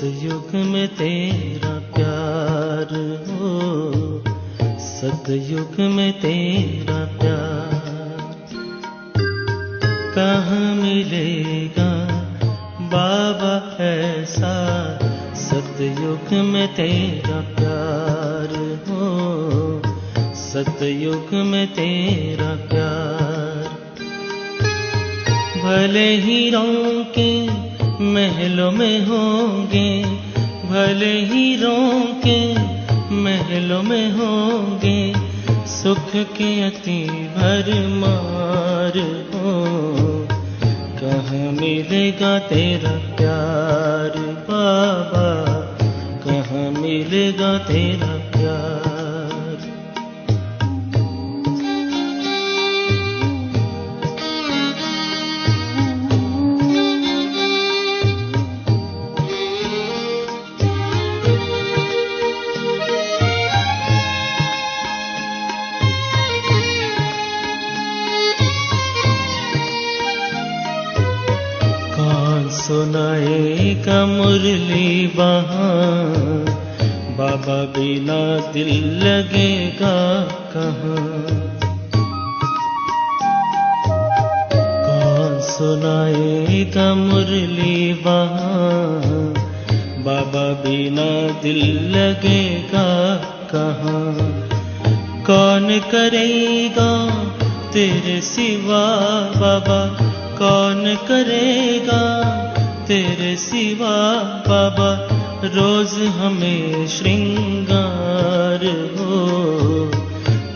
सतयुग में तेरा प्यार हो, सतयुग में तेरा प्यार कहाँ मिलेगा बाबा ऐसा, सतयुग में तेरा प्यार हो, सतयुग में तेरा प्यार। भले ही रौंके महलों में होंगे, भले ही रौंके महलों में होंगे, सुख के अति भरमार हो, कहाँ मिलेगा तेरा प्यार बाबा, कहाँ मिलेगा तेरा प्यार। सुनाएगा मुरली वहाँ, बाबा बिना दिल लगेगा कहाँ। कौन सुनाएगा मुरली वहाँ, बाबा बिना दिल लगेगा कहाँ। कौन करेगा तेरे सिवा बाबा, कौन करेगा तेरे सिवा बाबा, रोज हमें श्रृंगार हो,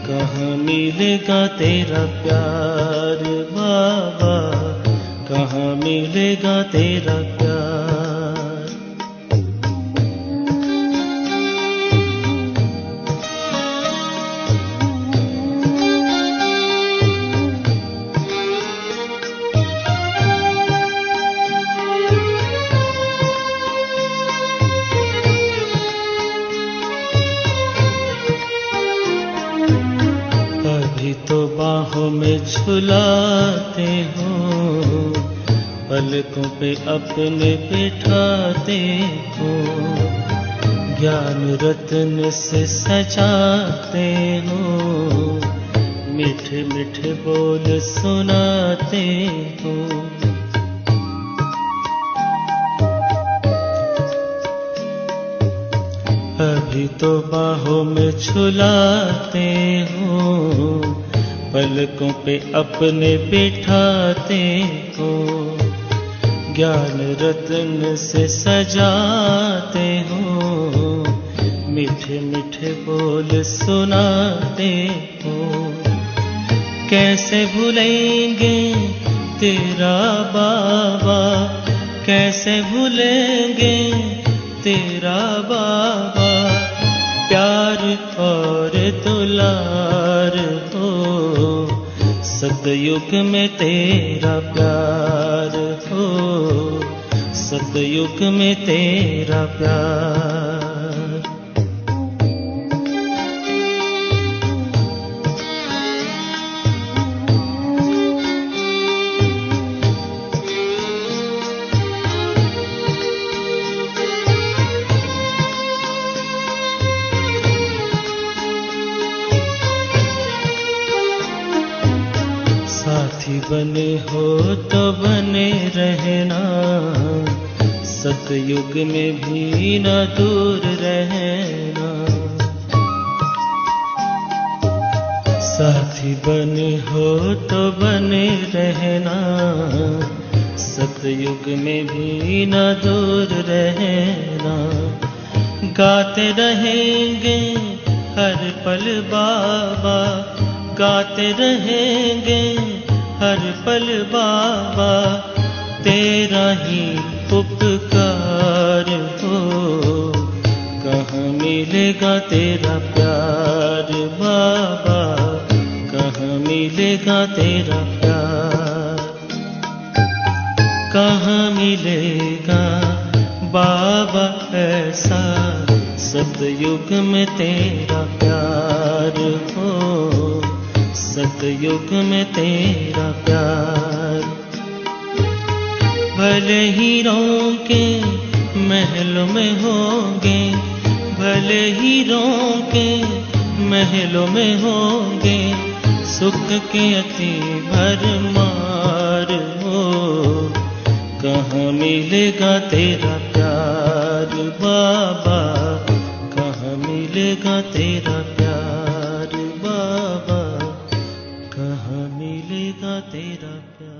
कहाँ मिलेगा तेरा प्यार बाबा, कहाँ मिलेगा तेरा प्यार। तो बाहों में झुलाते हो, पलकों पे अपने बिठाते हो, ज्ञान रत्न से सजाते हो, मीठे मीठे बोल सुनाते हो। अभी तो बाहों में झुलाते हो, पलकों पे अपने बिठाते हो, ज्ञान रत्न से सजाते हो, मीठे मीठे बोल सुनाते हो। कैसे भूलेंगे तेरा बाबा, कैसे भूलेंगे तेरा बाबा, प्यार और दुलार हो, सतयुग में तेरा प्यार हो, सतयुग में तेरा प्यार। साथी बने हो तो बने रहना, सतयुग में भी न दूर रहना। साथी बने हो तो बने रहना, सतयुग में भी न दूर रहना। गाते रहेंगे हर पल बाबा, गाते रहेंगे हर पल बाबा, तेरा ही उपकार हो, कहाँ मिलेगा तेरा प्यार बाबा, कहाँ मिलेगा तेरा प्यार। कहाँ मिलेगा बाबा ऐसा, सतयुग में तेरा प्यार हो, सतयुग में तेरा प्यार। भले ही रौंके महलों में होंगे, भले हीरों के महलों में होंगे, सुख के अति भरमार हो। कहाँ मिलेगा तेरा प्यार बाबा, कहाँ मिलेगा तेरा प्यार बाबा, कहाँ मिलेगा तेरा प्यार।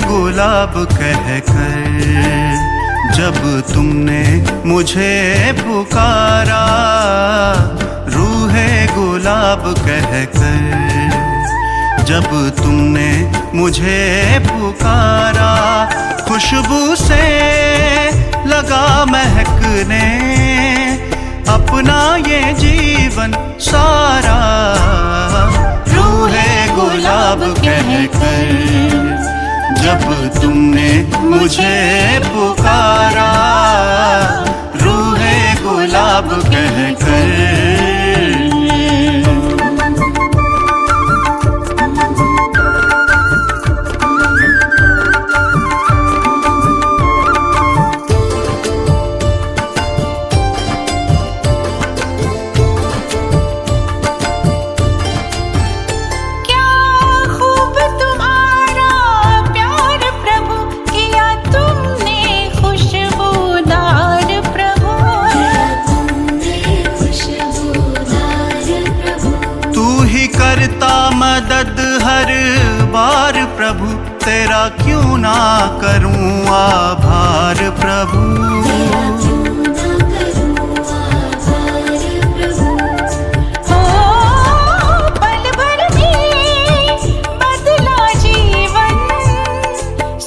गुलाब कहकर जब तुमने मुझे पुकारा, रूहे गुलाब कहकर जब तुमने मुझे पुकारा, खुशबू से लगा महकने अपना ये जीवन सारा। रूहे गुलाब कहकर जब तुमने मुझे पुकारा, रूहे गुलाब कहकर। मदद हर बार प्रभु, तेरा क्यों ना करूं आभार प्रभु। पल भर में बदला जीवन,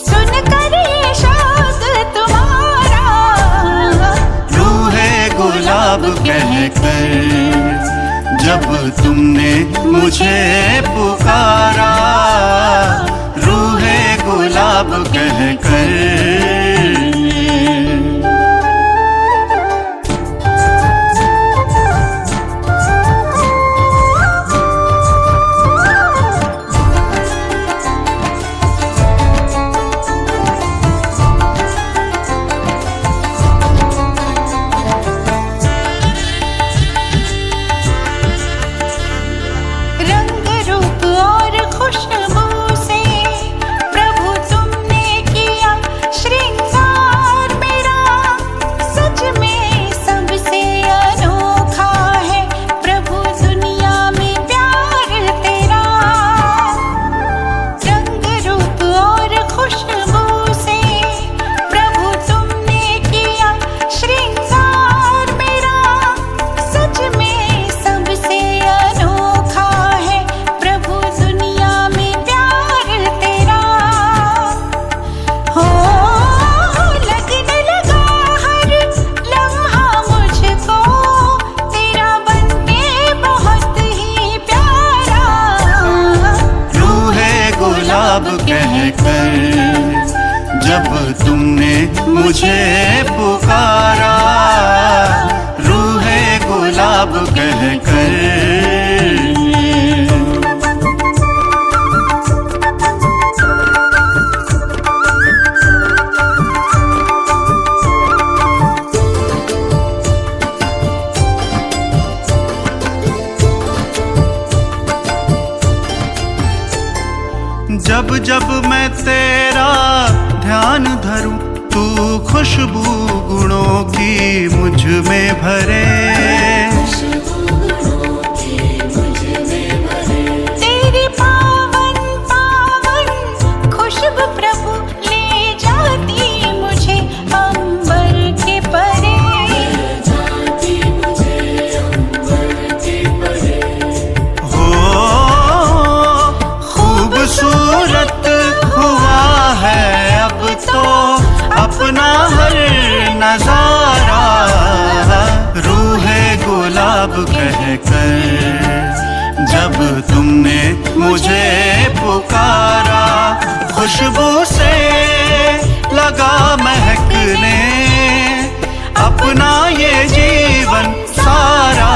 सुन कर ये शब्द तुम्हारा। रूहे गुलाब कहकर जब तुमने मुझे पुकारा, रूहे गुलाब कहकर। जब तुमने मुझे पुकारा, रूहे गुलाब कहकर। जब मैं तेरा ध्यान धरूं, तू खुशबू गुणों की मुझ में भरे। तेरी पावन पावन खुशबू प्रभु ले जाती मुझे अंबर के परे। हो खूबसूरत हुआ है अब तो अपना हर नजारा, रूहे गुलाब कहकर जब तुमने मुझे पुकारा। खुशबू से लगा महकने अपना ये जीवन सारा,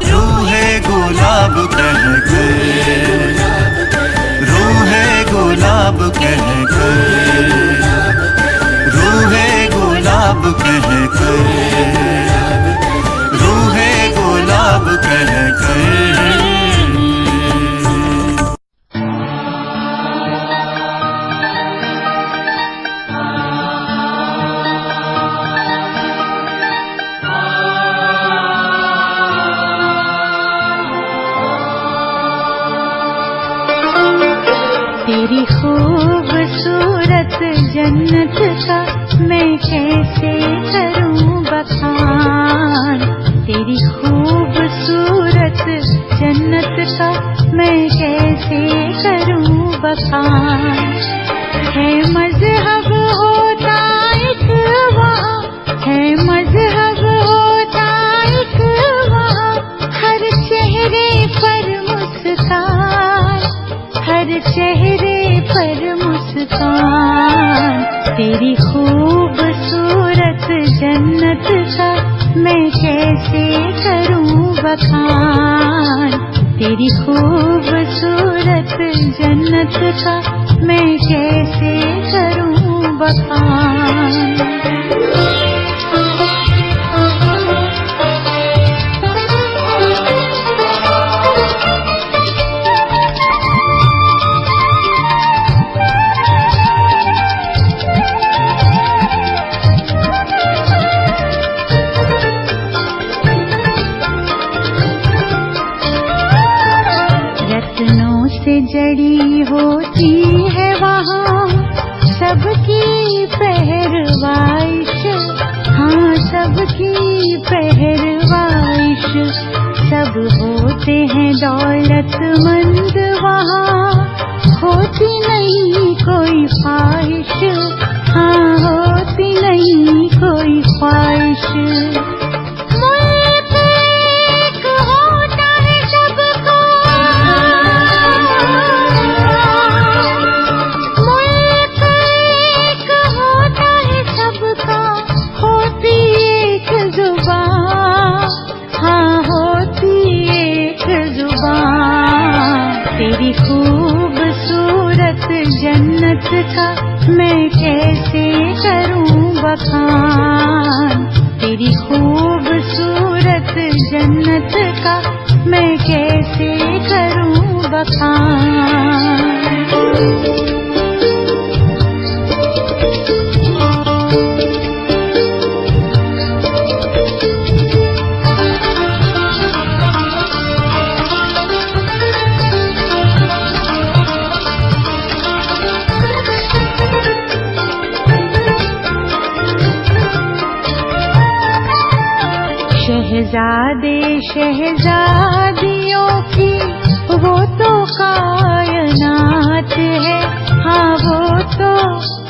रूहे गुलाब कहकर, रूहे गुलाब कहकर, रूहे गुलाब कहकर, रूहे गुलाब कहकर। तेरी खूबसूरत जन्नत का मैं कैसे करूं बखान। तेरी खूबसूरत जन्नत का मैं कैसे करूं बखान। है मजहब होता एक वहाँ, है मजहब होता एक वहाँ, हर चेहरे पर मुस्कान, हर चेहरे पर मुस्कान। तेरी खूबसूरत जन्नत का मैं कैसे करूं बखान। तेरी खूबसूरत जन्नत का मैं कैसे करूं बखान। जड़ी होती है वहाँ सबकी पहरवाइश, हाँ सबकी पहरवाइश। सब होते हैं दौलतमंद वहाँ, होती नहीं कोई ख्वाहिश, हाँ होती नहीं कोई ख्वाहिश। तेरी खूबसूरत जन्नत का मैं कैसे करूं बखान। तेरी खूबसूरत जन्नत का मैं कैसे करूं बखान। शहजादे शहजादियों की वो तो कायनात है, हाँ वो तो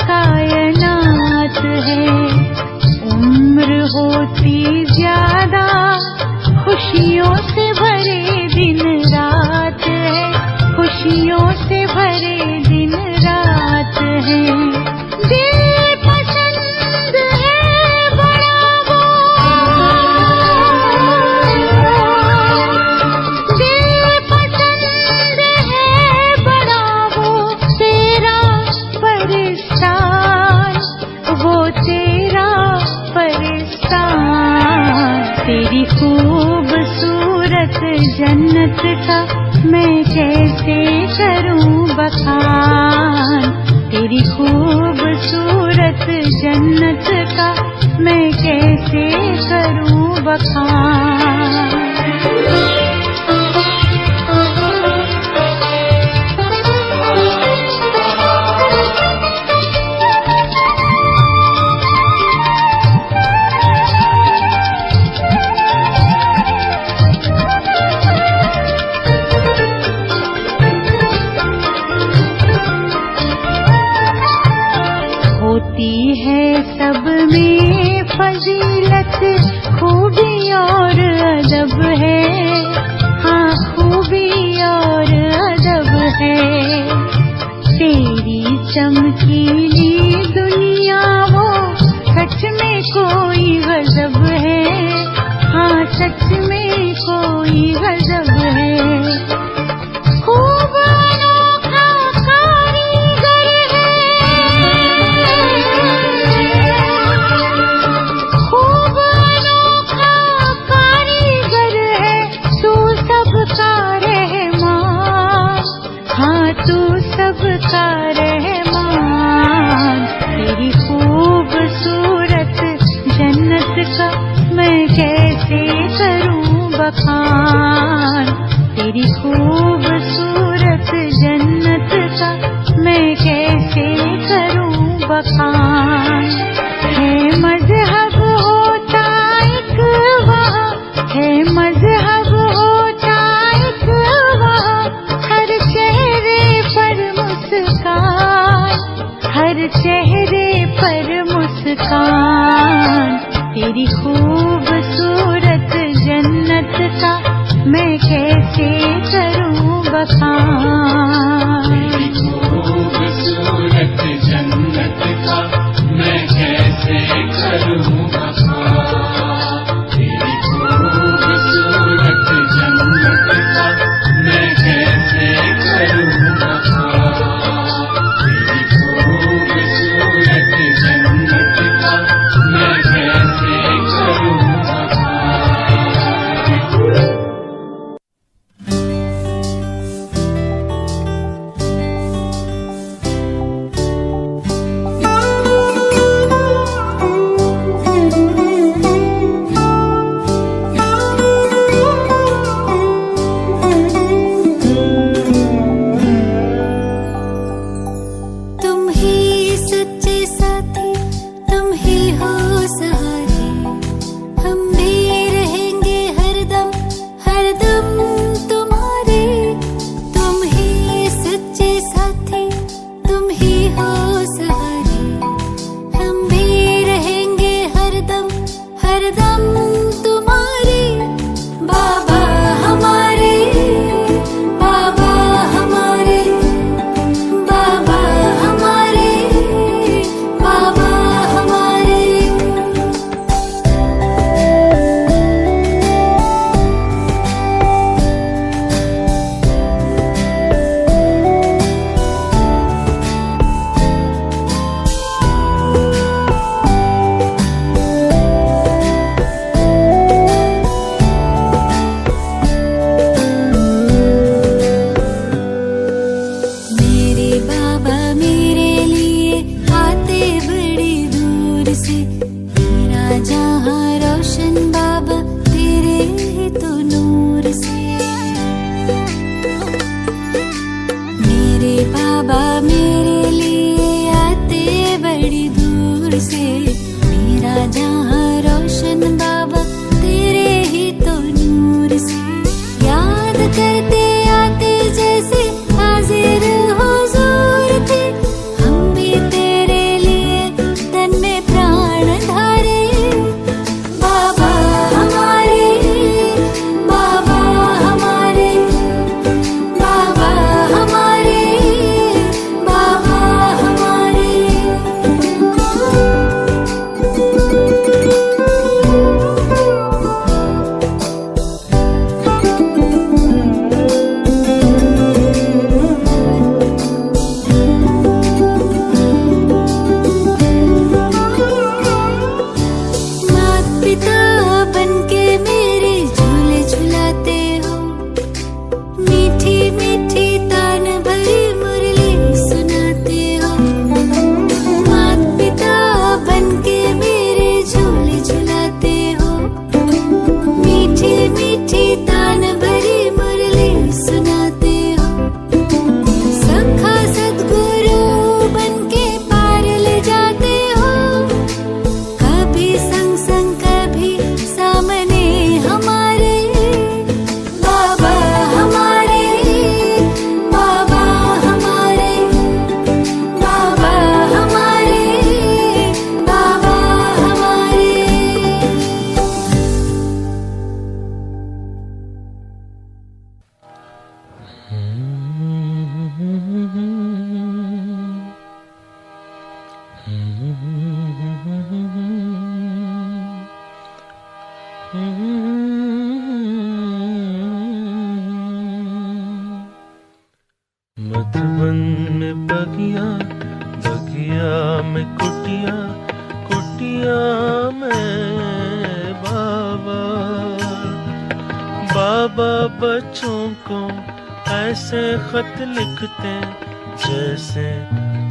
कायनात है। उम्र होती ज्यादा खुशियों से भरे दिन रात है, खुशियों से भरे दिन रात है। तेरी खूबसूरत जन्नत का मैं कैसे करूं बखान। तेरी खूबसूरत जन्नत का मैं कैसे करूं बखान। होती है सब में फजीलत, खूबी और अदब है। हाँ, खूबी और अदब है। तेरी चमकीली दुनिया वो सच में कोई गजब है। हाँ, सच में कोई गजब है। खूब अनोखा कारीगर है, खूब अनोखा कारीगर है। तू सबका रहमान, हाँ तू सबका रहमान। तेरी खूबसूरत जन्नत का मैं कैसे करूं बखान। तेरी खूबसूरत जन्नत का मैं कैसे करूं बखान। है मजहब होता एक वहाँ, है मजहब होता एक वहाँ। हर चेहरे पर मुस्कान, हर चेहरे पर मुस्कान। तेरी खूबसूरत जन्नत का मैं कैसे करूं बखान। तेरी खूबसूरत जन्नत का मैं कैसे करूं बखान। तेरी खूबसूरत जन्नत का मैं कैसे करूं बखान। तेरी खूबसूरत जन्नत का मैं कैसे करूं बखान। मधुबन में बगिया, बगिया में कुटिया, कुटिया में बाबा। बाबा बच्चों को ऐसे खत लिखते जैसे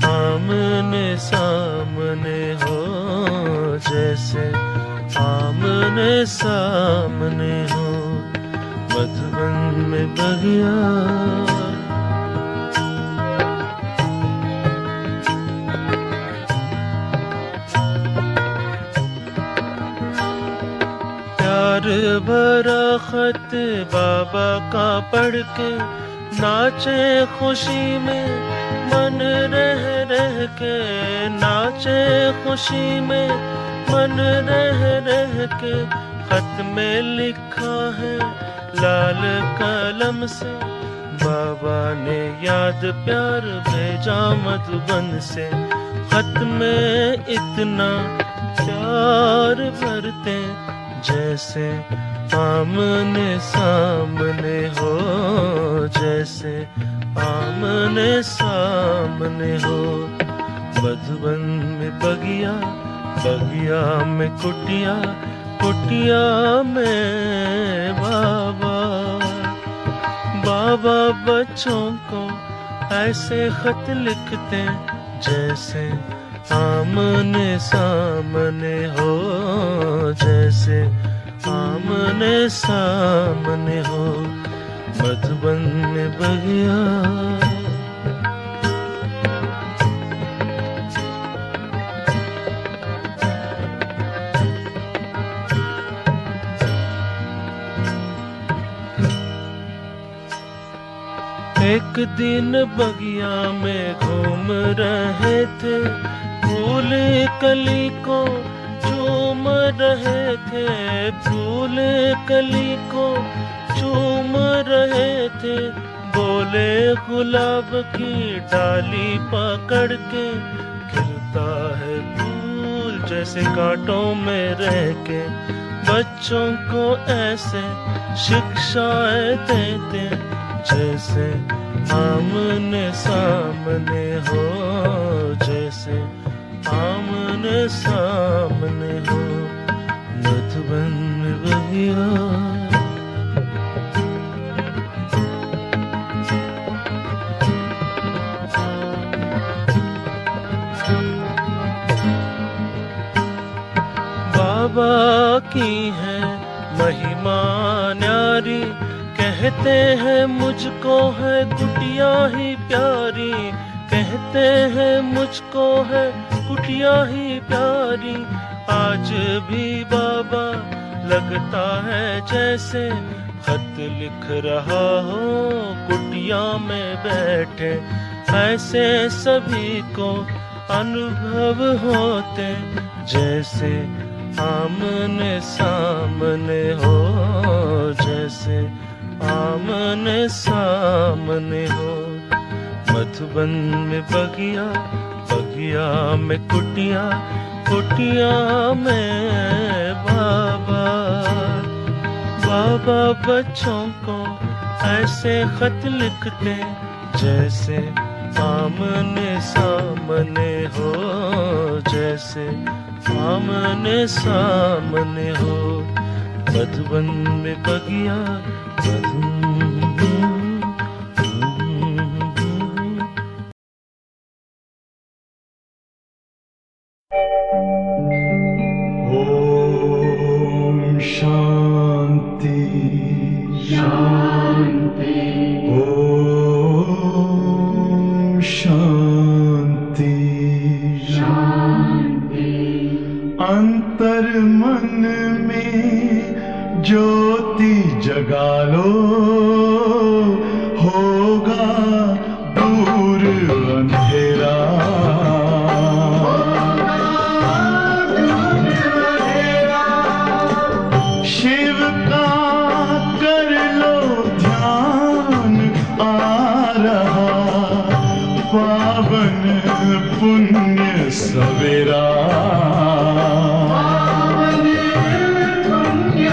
आमने सामने हो, जैसे आमने सामने हो। मधुबन में बगिया, प्यार भरा खत बाबा का पढ़ के नाचे खुशी में मन रह रह के, नाचे खुशी में मन रह रह के। खत में लिखा है लाल कलम से, बाबा ने याद प्यार भेजा मधुबन से। खत में इतना प्यार भरते जैसे आमने सामने हो, जैसे आमने सामने हो। मधुबन में बगिया, बगिया में कुटिया, कुटिया में बाबा। बाबा बच्चों को ऐसे खत लिखते जैसे आमने सामने हो, जैसे आमने सामने हो। मधुबन में बगिया, एक दिन बगिया में घूम रहे थे, फूल कली को चूम रहे थे, फूल कली को चूम रहे थे। बोले गुलाब की डाली पकड़ के, खिलता है फूल जैसे कांटों में रह के। बच्चों को ऐसे शिक्षाएं देते जैसे आमने सामने हो, जैसे आमने सामने हो। मधुबन में बगिया, बाबा की है महिमा न्यारी, कहते हैं मुझको है कुटिया ही प्यारी, कहते हैं मुझको है कुटिया ही प्यारी। आज भी बाबा लगता है जैसे खत लिख रहा हो कुटिया में बैठे। ऐसे सभी को अनुभव होते जैसे आमने सामने हो, जैसे आमने सामने हो। मधुबन में बगिया, बगिया में कुटिया, कुटिया में बाबा। बाबा बच्चों को ऐसे खत लिखते जैसे आमने सामने हो, जैसे आमने सामने हो। मधुबन में बगिया, ओम शांति शांति, ओम शांति शांति। अंतर मन में ज्योति जगा लो, होगा दूर अंधेरा। शिव का कर लो ध्यान, आ रहा पावन पुण्य सवेरा। पावन पुण्य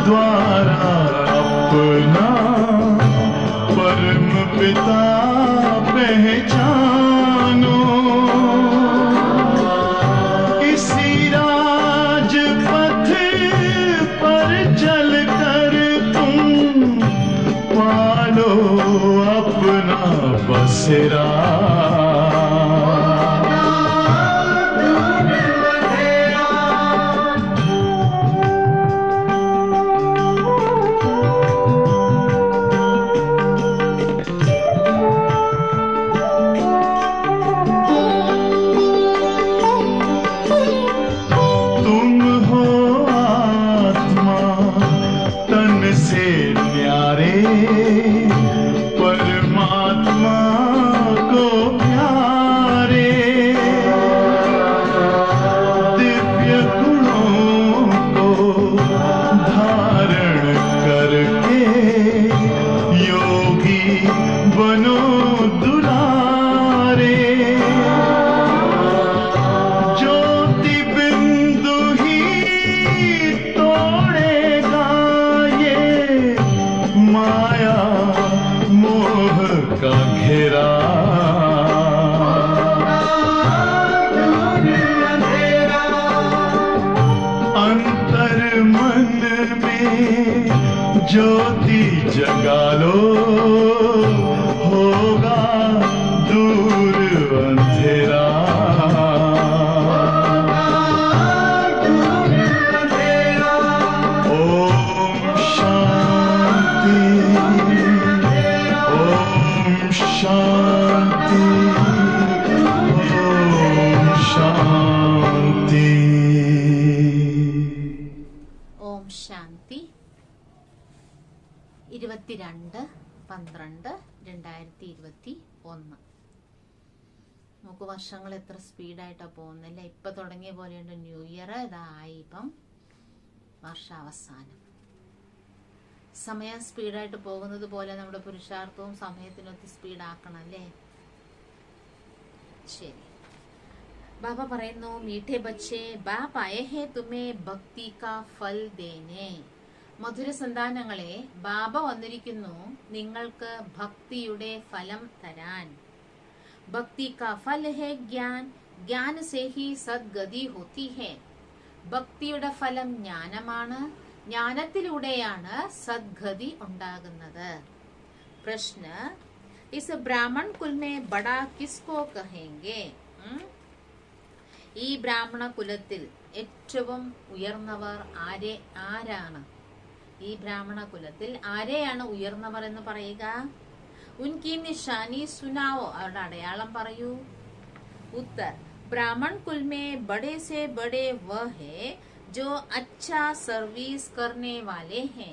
द्वारा अपना परम पिता पहचानो। इसी राजपथ पर चलकर तुम पालो अपना बसेरा। तुम हो आत्मा तन से न्यारे, परमात्मा को प्यारे। दिव्य गुणों को धारण करके योगी बनो दुलारे। ज्योति बिंदु ही तोड़ेगा ये माया मोह का घेरा। अंतर मन में ज्योति जगा लो, होगा दूर अंधेरा। ओम शांति, ओम शांति, ओम शांति। ഓം ശാന്തി. 22/12/2021. നമുക്ക് വർഷങ്ങൾ എത്ര സ്പീഡായിട്ടാണ് പോകുന്നല്ലേ. ഇപ്പൊ തുടങ്ങിയ പോലെയുണ്ട് ന്യൂ ഇയർ. ഇതായി ഇപ്പം വർഷാവസാനം. സമയം സ്പീഡായിട്ട് പോകുന്നത് പോലെ നമ്മുടെ പുരുഷാർത്ഥവും സമയത്തിനൊത്ത് സ്പീഡാക്കണം അല്ലേ. ശരി. ബാബ പറയുന്നു, മീഠെ ബച്ചേ ബാപ് ആയേ ഹേ തുമേ ഭക്തി കാ ഫൽ ദേനെ. മധുര സന്താനങ്ങളെ, ബാബ വന്നിരിക്കുന്നു നിങ്ങൾക്ക് ഭക്തിയുടെ ഫലം തരാൻ. ഭക്തി കാ ഫൽ ഹേ ജ്ഞാൻ, ജ്ഞാൻ സേ ഹി സദ്ഗതി ഹോത്തി ഹേ. ഭക്തിയുടെ ഫലം ജ്ഞാനമാണ്, ജ്ഞാനത്തിലൂടെയാണ് സദ്ഗതി ഉണ്ടാകുന്നത്. പ്രശ്ന, ഇസ് ബ്രാഹ്മൺ കുൽ മേ ബഡാ കിസ്കോ കഹേംഗെ. ഈ ബ്രാഹ്മണ കുലത്തിൽ ഏറ്റവും ഉയർന്നവർ ആരാണ്? ഈ ബ്രാഹ്മണ കുലത്തിൽ ആരെയാണ് ഉയർന്നവർ എന്ന് പറയുക? ഉൻകി നിശാനി സുനാവോ, അവരുടെ അടയാളം പറയൂ. ഉത്തർ, ബ്രാഹ്മൺ കുൽ മേ ബഡേ സേ ബഡേ വഹ് ഹേ ജോ അച്ഛാ സർവീസ് കർനെ വാലേ ഹേ.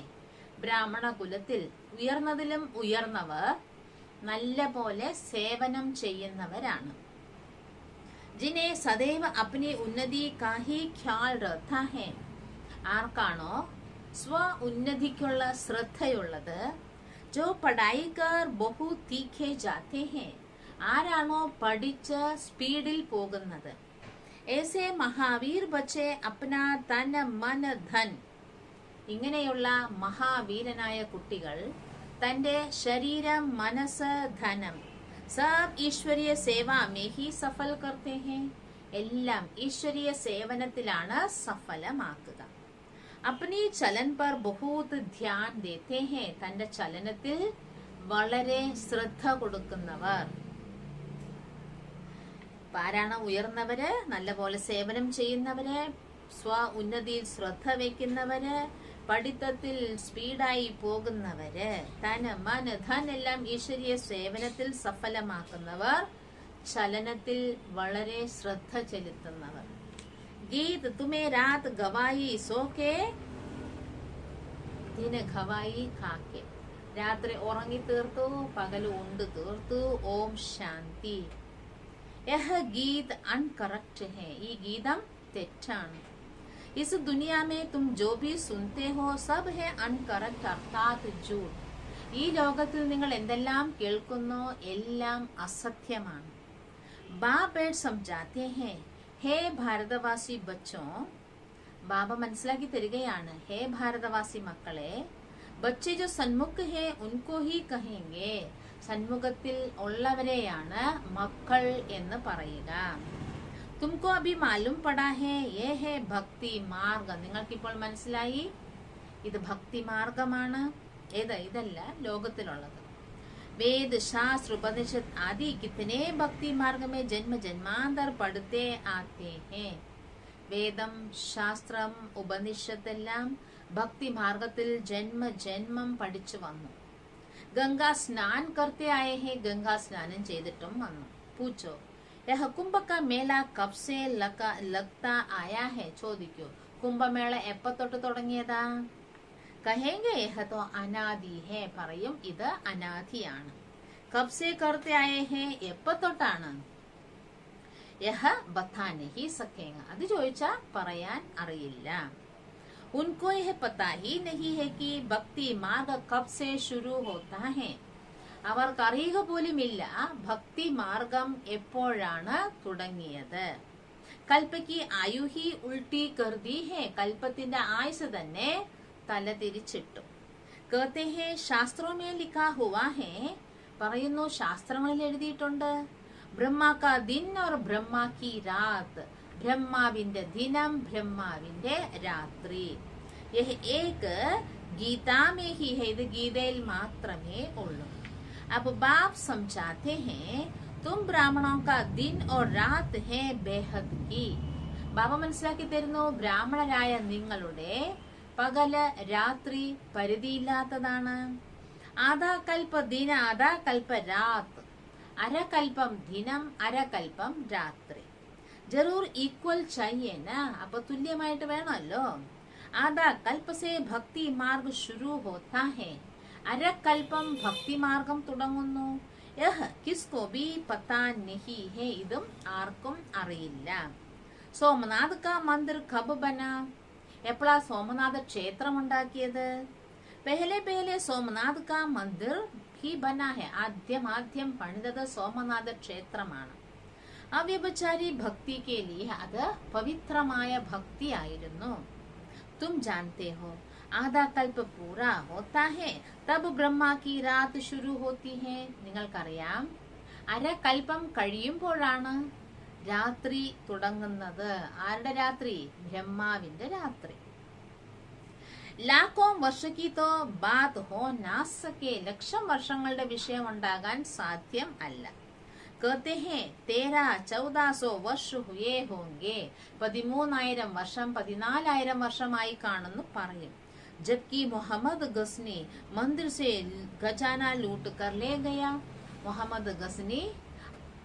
ബ്രാഹ്മണ കുലത്തിൽ ഉയർന്നതിലും ഉയർന്നവർ നല്ല പോലെ സേവനം ചെയ്യുന്നവരാണ്. ജിനെ സദൈവ അപ്നി ഉന്നതി കാ ഹി ഖ്യാൽ രഖ്താ ഹേ. ആർക്കാണോ സ്വ ഉന്നതിക്കുള്ള ശ്രദ്ധയുള്ളത്, ജോ പഠായി കർ ബഹു തീഖെ ജാത്തെ ഹേ. ആരാണോ പഠിച്ച് സ്പീഡിൽ പോകുന്നത്. ഏസേ മഹാവീർ ബച്ചെ അപ്നാ തൻ മൻ ധൻ. ഇങ്ങനെയുള്ള മഹാവീരനായ കുട്ടികൾ തന്റെ ശരീരം, മനസ്സ്, ധനം സബ് ഈശ്വരീയ സേവ മേ ഹി സഫൽ കർത്തെ ഹേ. എല്ലാം ഈശ്വരീയ സേവനത്തിലാണ് സഫലമാക്കുക. അപ്നി ചലൻ പർ ബഹുത് ധ്യാൻ ദേത്തെ ഹേ. തന്റെ ചലനത്തിൽ വളരെ ശ്രദ്ധ കൊടുക്കുന്നവർ. ആരാണ് ഉയർന്നവര്? നല്ലപോലെ സേവനം ചെയ്യുന്നവര്, സ്വ ഉന്നതിയിൽ ശ്രദ്ധ വയ്ക്കുന്നവര്, പഠിത്തത്തിൽ സ്പീഡായി പോകുന്നവര്, തന മൻ ധൻ എല്ലാം ഈശ്വരീയ സേവനത്തിൽ സഫലമാക്കുന്നവർ, ചലനത്തിൽ വളരെ ശ്രദ്ധ ചെലുത്തുന്നവർ. ഗീത് തുമേ രാത് ഗവായി സോക്കെ ദിന ഖവായി ഖാക്കെ. രാത്രി ഉറങ്ങി തീർത്തു, പകൽ ഉണ്ട് തീർത്തു. ഓം ശാന്തി. യഹ് ഗീത് അൺകറക്റ്റ് ഹേ. ഈ ഗീതം തെറ്റാണ്. इस दुनिया में तुम जो भी सुनते हो सब है अनकरेक्ट अर्थात झूठ. ഈ ലോകത്തിൽ നിങ്ങൾ എന്തെല്ലാം കേൾക്കുന്നോ എല്ലാം അസത്യമാണ്. बाप बैठ समझाते हैं, हे भारतवासी बच्चों, ബാബ മനസ്സിലാക്കി തരികയാണ്, ഹേ ഭാരതവാസി മക്കളെ, ബच्चे जो सन्मुख है उनको ही कहेंगे, സന്മുഖത്തിൽ ഉള്ളവരെയാണ് മക്കൾ എന്ന് പറയുക. തുംകോ അഭി മാലൂം പടാ ഹേ യേ ഹേ ഭക്തി മാർഗം. നിങ്ങൾക്കിപ്പോൾ മനസ്സിലായി ഇത് ഭക്തി മാർഗമാണ്. ഇതല്ല ലോകത്തിലുള്ളത്. वेद शास्त्र उपनिषद आदि कितने भक्ति मार्ग में जन्म जन्मांतर पढ़ते आते हैं. വേദം ശാസ്ത്രം ഉപനിഷത്തെല്ലാം ഭക്തി മാർഗത്തിൽ ജന്മ ജന്മം പഠിച്ചു വന്നു. ഗംഗാ സ്നാൻ കർത്തെ ആയേ ഹേ, ഗംഗാ സ്നാനം ചെയ്തിട്ടും വന്നു. പൂച്ചോ യഹ കുംഭ കാ മേള കബ് സേ ലഗ്താ ആയാ ഹേ. ചോദിക്കൂ, കുംഭമേള എപ്പോ തൊട്ട് തുടങ്ങിയതാ? കഹേംഗെ യഹ തോ അനാദി ഹേ. പറയും ഇത് അനാദിയാണ്. കബ് സേ കർത്തെ ആയേ ഹേ, എപ്പോ തൊട്ടാണ്? യഹ ബത്താ നഹീ സക്കേംഗ. അത് ചോദിച്ചാ പറയാൻ അറിയില്ല. ഉൻകോ യഹ പതാ ഹി നഹീ ഹേ കി ഭക്തി മാർഗ കബ് സേ ശുരു ഹോതാ ഹേ. അവർക്ക് അറിയുക പോലുമില്ല ഭക്തി മാർഗം എപ്പോഴാണ് തുടങ്ങിയത്. കൽപ്പയ്ക്ക് ആയു ഹി ഉൾട്ടി കർദി ഹേ. കൽപ്പത്തിന്റെ ആയുസ് തന്നെ തല തിരിച്ചിട്ടു. कहते हैं शास्त्रों में लिखा हुआ है. പറയുന്നു ശാസ്ത്രങ്ങളിൽ എഴുതിയിട്ടുണ്ട്. ബ്രഹ്മ കാ ദിൻ और ബ്രഹ്മ की रात. ബ്രഹ്മാവിന്റെ ദിനം, ബ്രഹ്മാവിന്റെ രാത്രി. यह एक गीता में ही है. ഇത് ഗീതയിൽ മാത്രമേ ഉള്ളൂ. अब बाप समझाते हैं तुम ब्राह्मणों का दिन और रात है बेहद की. ബാബ മനസ്സിലാക്കി തരുന്നു, ബ്രാഹ്മണരായ നിങ്ങളുടെ പകല് രാത്രി പരിധിയില്ലാത്തതാണ്. ആധാ കൽപ്പ ദിന ആധാ കൽപ്പ രാത്. അരകൽപ്പം ദിനം, അരകൽപ്പം രാത്രി. ജറൂർ ഈക്വൽ ചാഹിയേന. അപ്പൊ തുല്യമായിട്ട് വേണമല്ലോ. ആധാ കൽപ്പ സേ ഭക്തി മാർഗ് ശുരു ഹോത്താ ഹേ. അരകൽപ്പം ഭക്തി മാർഗം തുടങ്ങുന്നു. യഹ് കിസ്കോ ബി പതാ നഹീ ഹേ. ഇതും ആർക്കും അറിയില്ല. സോമനാഥ് കാ മന്ദിർ കബ് ബന. എപ്പോഴാ സോമനാഥ ക്ഷേത്രം ഉണ്ടാക്കിയത്? പെഹലെ സോമനാഥ് കാ മന്ദിർ ഹി ബന ഹെ. ആദ്യം പണിതത് സോമനാഥ ക്ഷേത്രമാണ്. അവ്യഭിചാരി ഭക്തി കെ ലിയെ അത് പവിത്രമായ ഭക്തിയായിരുന്നു. തും ജാൻതേ ഹോ ആധാ കൽപ്പ് പൂരാ ഹോത്താ ഹെ തബ് ബ്രഹ്മ കി രാത് ശുരു ഹോത്തി ഹെ. നിങ്ങൾക്കറിയാം അരകൽപ്പം കഴിയുമ്പോഴാണ് രാത്രി തുടങ്ങുന്നത്. ആരുടെ രാത്രി? ബ്രഹ്മാവിന്റെ രാത്രി. ലാഖോ വർഷക്കി തോ ബാത് ഹോ നാ സകേ. ലക്ഷം വർഷങ്ങളുടെ വിഷയം ഉണ്ടാകാൻ സാധ്യം അല്ല. कहते हैं 1300-1400 വർഷ ഹുയേ ഹോംഗെ. 13,000 വർഷം 14,000 വർഷമായി കാണുന്നു പറയും. ജബ്കി മുഹമ്മദ് ഗസ്നി मंदिर से ഖജാന ലൂട്ട് കർ ലേ ഗയാ. മുഹമ്മദ് ഗസ്നി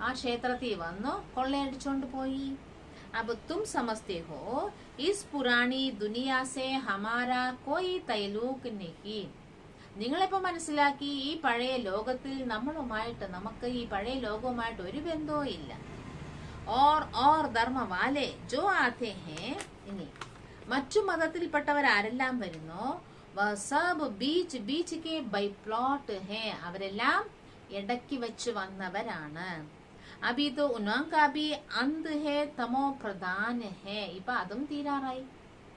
ആ ക്ഷേത്രത്തിൽ വന്നു കൊള്ളയടിച്ചോണ്ട് പോയി. अब तुम समझते हो इस पुरानी दुनिया से हमारा कोई ताल्लुक नहीं. നിങ്ങളിപ്പോ മനസ്സിലാക്കി ഈ പഴയ ലോകത്തിൽ നമുക്ക് ഈ പഴയ ലോകവുമായിട്ട് ഒരു ബന്ധവും ഇല്ല. और धर्म वाले जो आते हैं. ഇനി മറ്റു മതത്തിൽപ്പെട്ടവർ ആരെല്ലാം വരുന്നോ वह सब बीच के बाय प्लॉट है. അവരെല്ലാം ഇടയ്ക്ക് വെച്ച് വന്നവരാണ്. अभी तो उनका भी अंत है. തമോ പ്രധാന है. ഇപ്പൊ അതും തീരാറായി.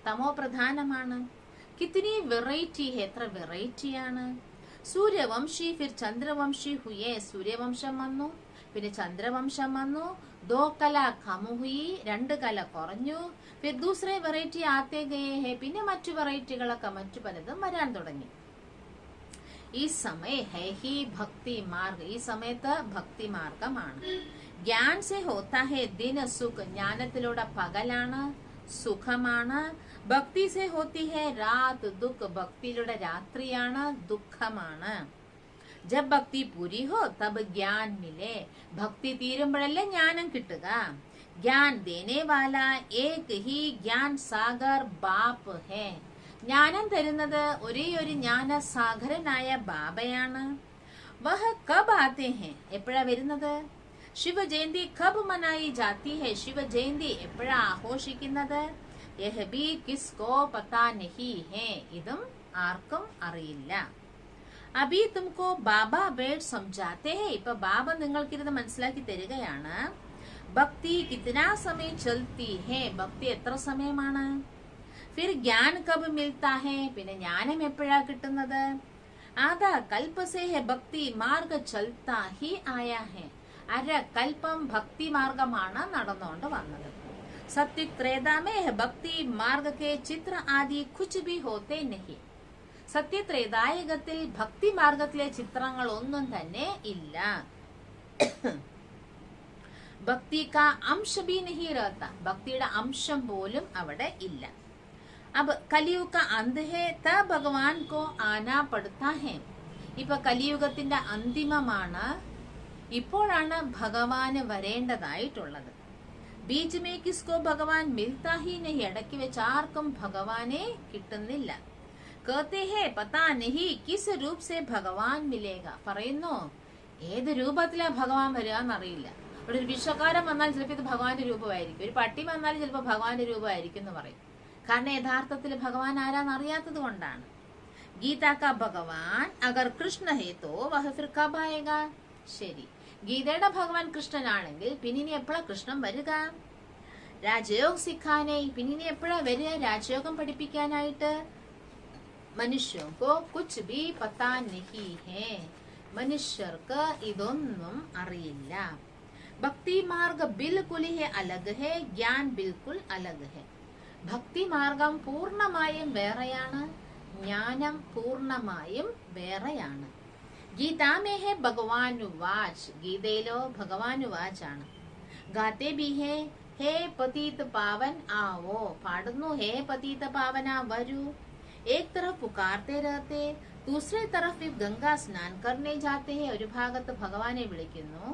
തമോ പ്രധാനമാണ്. कितनी വെറൈറ്റി है. എത്ര വെറൈറ്റിയാണ്. സൂര്യവംശി ഫിർ ചന്ദ്രവംശി ഹുയേ. സൂര്യവംശം വന്നു, പിന്നെ ചന്ദ്രവംശം വന്നു. ദോ കല കം ഹുയി. 2 കല കുറഞ്ഞു. ഫിർ ദൂസറെ വെറൈറ്റി ആത്തേ ഗയേ ഹേ. പിന്നെ മറ്റു വെറൈറ്റികളൊക്കെ മറ്റു പലതും വരാൻ തുടങ്ങി. ഈ സമയ ഹേ ഹി ഭക്തി മാർഗ. ഈ സമയത്ത് ഭക്തി മാർഗമാണ്. ജ്ഞാൻ സെ ഹോത്താ ഹേ ദിന സുഖ്. ജ്ഞാനത്തിലൂടെ പകലാണ്, സുഖമാണ്. ഭക്തി സെ ഹോത്തി ഹേ രാത് ദുഃഖ്. ഭക്തിയിലൂടെ രാത്രിയാണ്, ദുഃഖമാണ്. ജബ് ഭക്തി പൂരി ഹോ തബ് ജ്ഞാൻ മിലേ. ഭക്തി തീരുമ്പോഴല്ലേ ജ്ഞാനം കിട്ടുക. ജ്ഞാൻ ദേനെ വാല ഏക് ഹി ജ്ഞാൻ സാഗർ ബാപ്പ് ഹേ. ജ്ഞാനം തരുന്നത് ഒരേ ഒരു ജ്ഞാനസാഗരനായ ബാബയാണ്. വഹ് കബ് ആത്തെ ഹേ. എപ്പോഴാ വരുന്നത്? ശിവജയന്തി കബ് മനായി ജാത്തി ഹേ. ശിവജയന്തി എപ്പോഴാ ആഘോഷിക്കുന്നത്? യഹ് ബി കിസ്കോ പതാ നഹീ ഹേ. ഇതും ആർക്കും അറിയില്ല. അബി തുംകോ ബാബ ബേഡ് സംജാത്തെ ഹേ. ഇപ്പൊ ബാബ നിങ്ങൾക്കിരുന്ന് മനസ്സിലാക്കി തരികയാണ്. ഭക്തി കിത്തനാ സമയം ചൽത്തി ഹേ. ഭക്തി എത്ര സമയമാണ്? फिर ज्ञान कब मिलता है? പിന്നെ ജ്ഞാനം എപ്പോഴാ കിട്ടുന്നത്? ആധാ കൽപ്പ സേ ഹെ ഭക്തി മാർഗ ചൽത്താ ഹി ആയാ ഹെ. അര കൽപ്പം ഭക്തി മാർഗമാണ് നടന്നുകൊണ്ട് വന്നത്. സത്യത്രേതാമേ ഭക്തി മാർഗക്കെ ചിത്ര ആദി കുച്ച് ഭി ഹോത്തെ നഹി. സത്യത്രേതായകത്തിൽ ഭക്തി മാർഗത്തിലെ ചിത്രങ്ങൾ ഒന്നും തന്നെ ഇല്ല. ഭക്തി കാ അംശ ഭി നഹി രഹത. ഭക്തിയുടെ അംശം പോലും അവിടെ ഇല്ല. अब कलयुग का अंत है तब भगवान को आना पड़ता है. ഇപ്പൊ കലിയുഗത്തിന്റെ അന്തിമമാണ്, ഇപ്പോഴാണ് ഭഗവാന് വരേണ്ടതായിട്ടുള്ളത്. ബീച്ച് മേ കിസ്കോ ഭഗവാൻ മിൽത്താ ഹി നഹി. ഇടയ്ക്ക് വെച്ച് ആർക്കും ഭഗവാനെ കിട്ടുന്നില്ല. कहते हैं पता नहीं किस रूप से भगवान मिलेगा. പറയുന്നു ഏത് രൂപത്തിലാ ഭഗവാൻ വരിക എന്നറിയില്ല. ഇവിടെ ഒരു വിശ്വകാരം വന്നാൽ ചിലപ്പോൾ ഇത് ഭഗവാന്റെ രൂപമായിരിക്കും, ഒരു പട്ടി വന്നാലും ചിലപ്പോൾ ഭഗവാന്റെ രൂപമായിരിക്കും എന്ന് പറയും. കാരണം യഥാർത്ഥത്തിൽ ഭഗവാൻ ആരാന്ന് അറിയാത്തത് കൊണ്ടാണ്. ഗീതാ കാ ഭഗവാൻ അഗർ കൃഷ്ണ ഹേ തോ വഹ ഫിർ കബ് ആയേഗാ. ശരി, ഗീതയുടെ ഭഗവാൻ കൃഷ്ണനാണെങ്കിൽ പിന്നിനി എപ്പോഴാ കൃഷ്ണൻ വരിക? രാജയോഗ സിഖാനെ. പിന്നിനി എപ്പോഴാ വരിക രാജയോഗം പഠിപ്പിക്കാനായിട്ട്? മനുഷ്യർക്കോ കുച്ച് ഭി പത്താ നഹി ഹേ. മനുഷ്യർക്ക് ഇതൊന്നും അറിയില്ല. ഭക്തി മാർഗ ബിൽകുൽ ഹേ അലഗ് ഹേ, ജ്ഞാൻ ബിൽകുൽ അലഗ് ഹേ. ഭക്തി മാർഗം പൂർണ്ണമായും വേറെയാണ്, ജ്ഞാനം പൂർണ്ണമായും വേറെയാണ്. ഗീതാമേ ഹേ ഭഗവാനുവാച്. ഗീതയിലോ ഭഗവാനുവാചാണ്. ഗാത്തെ ബി ഹേ ഹേ പതീത് പാവൻ ആവോ. പാടുന്നു ഹേ പതീത പാവന വരൂ. एक तरफ पुकारते रहते, दूसरे तरफ भी गंगा स्नान करने जाते हैं. ഒരു ഭാഗത്ത് ഭഗവാനെ വിളിക്കുന്നു,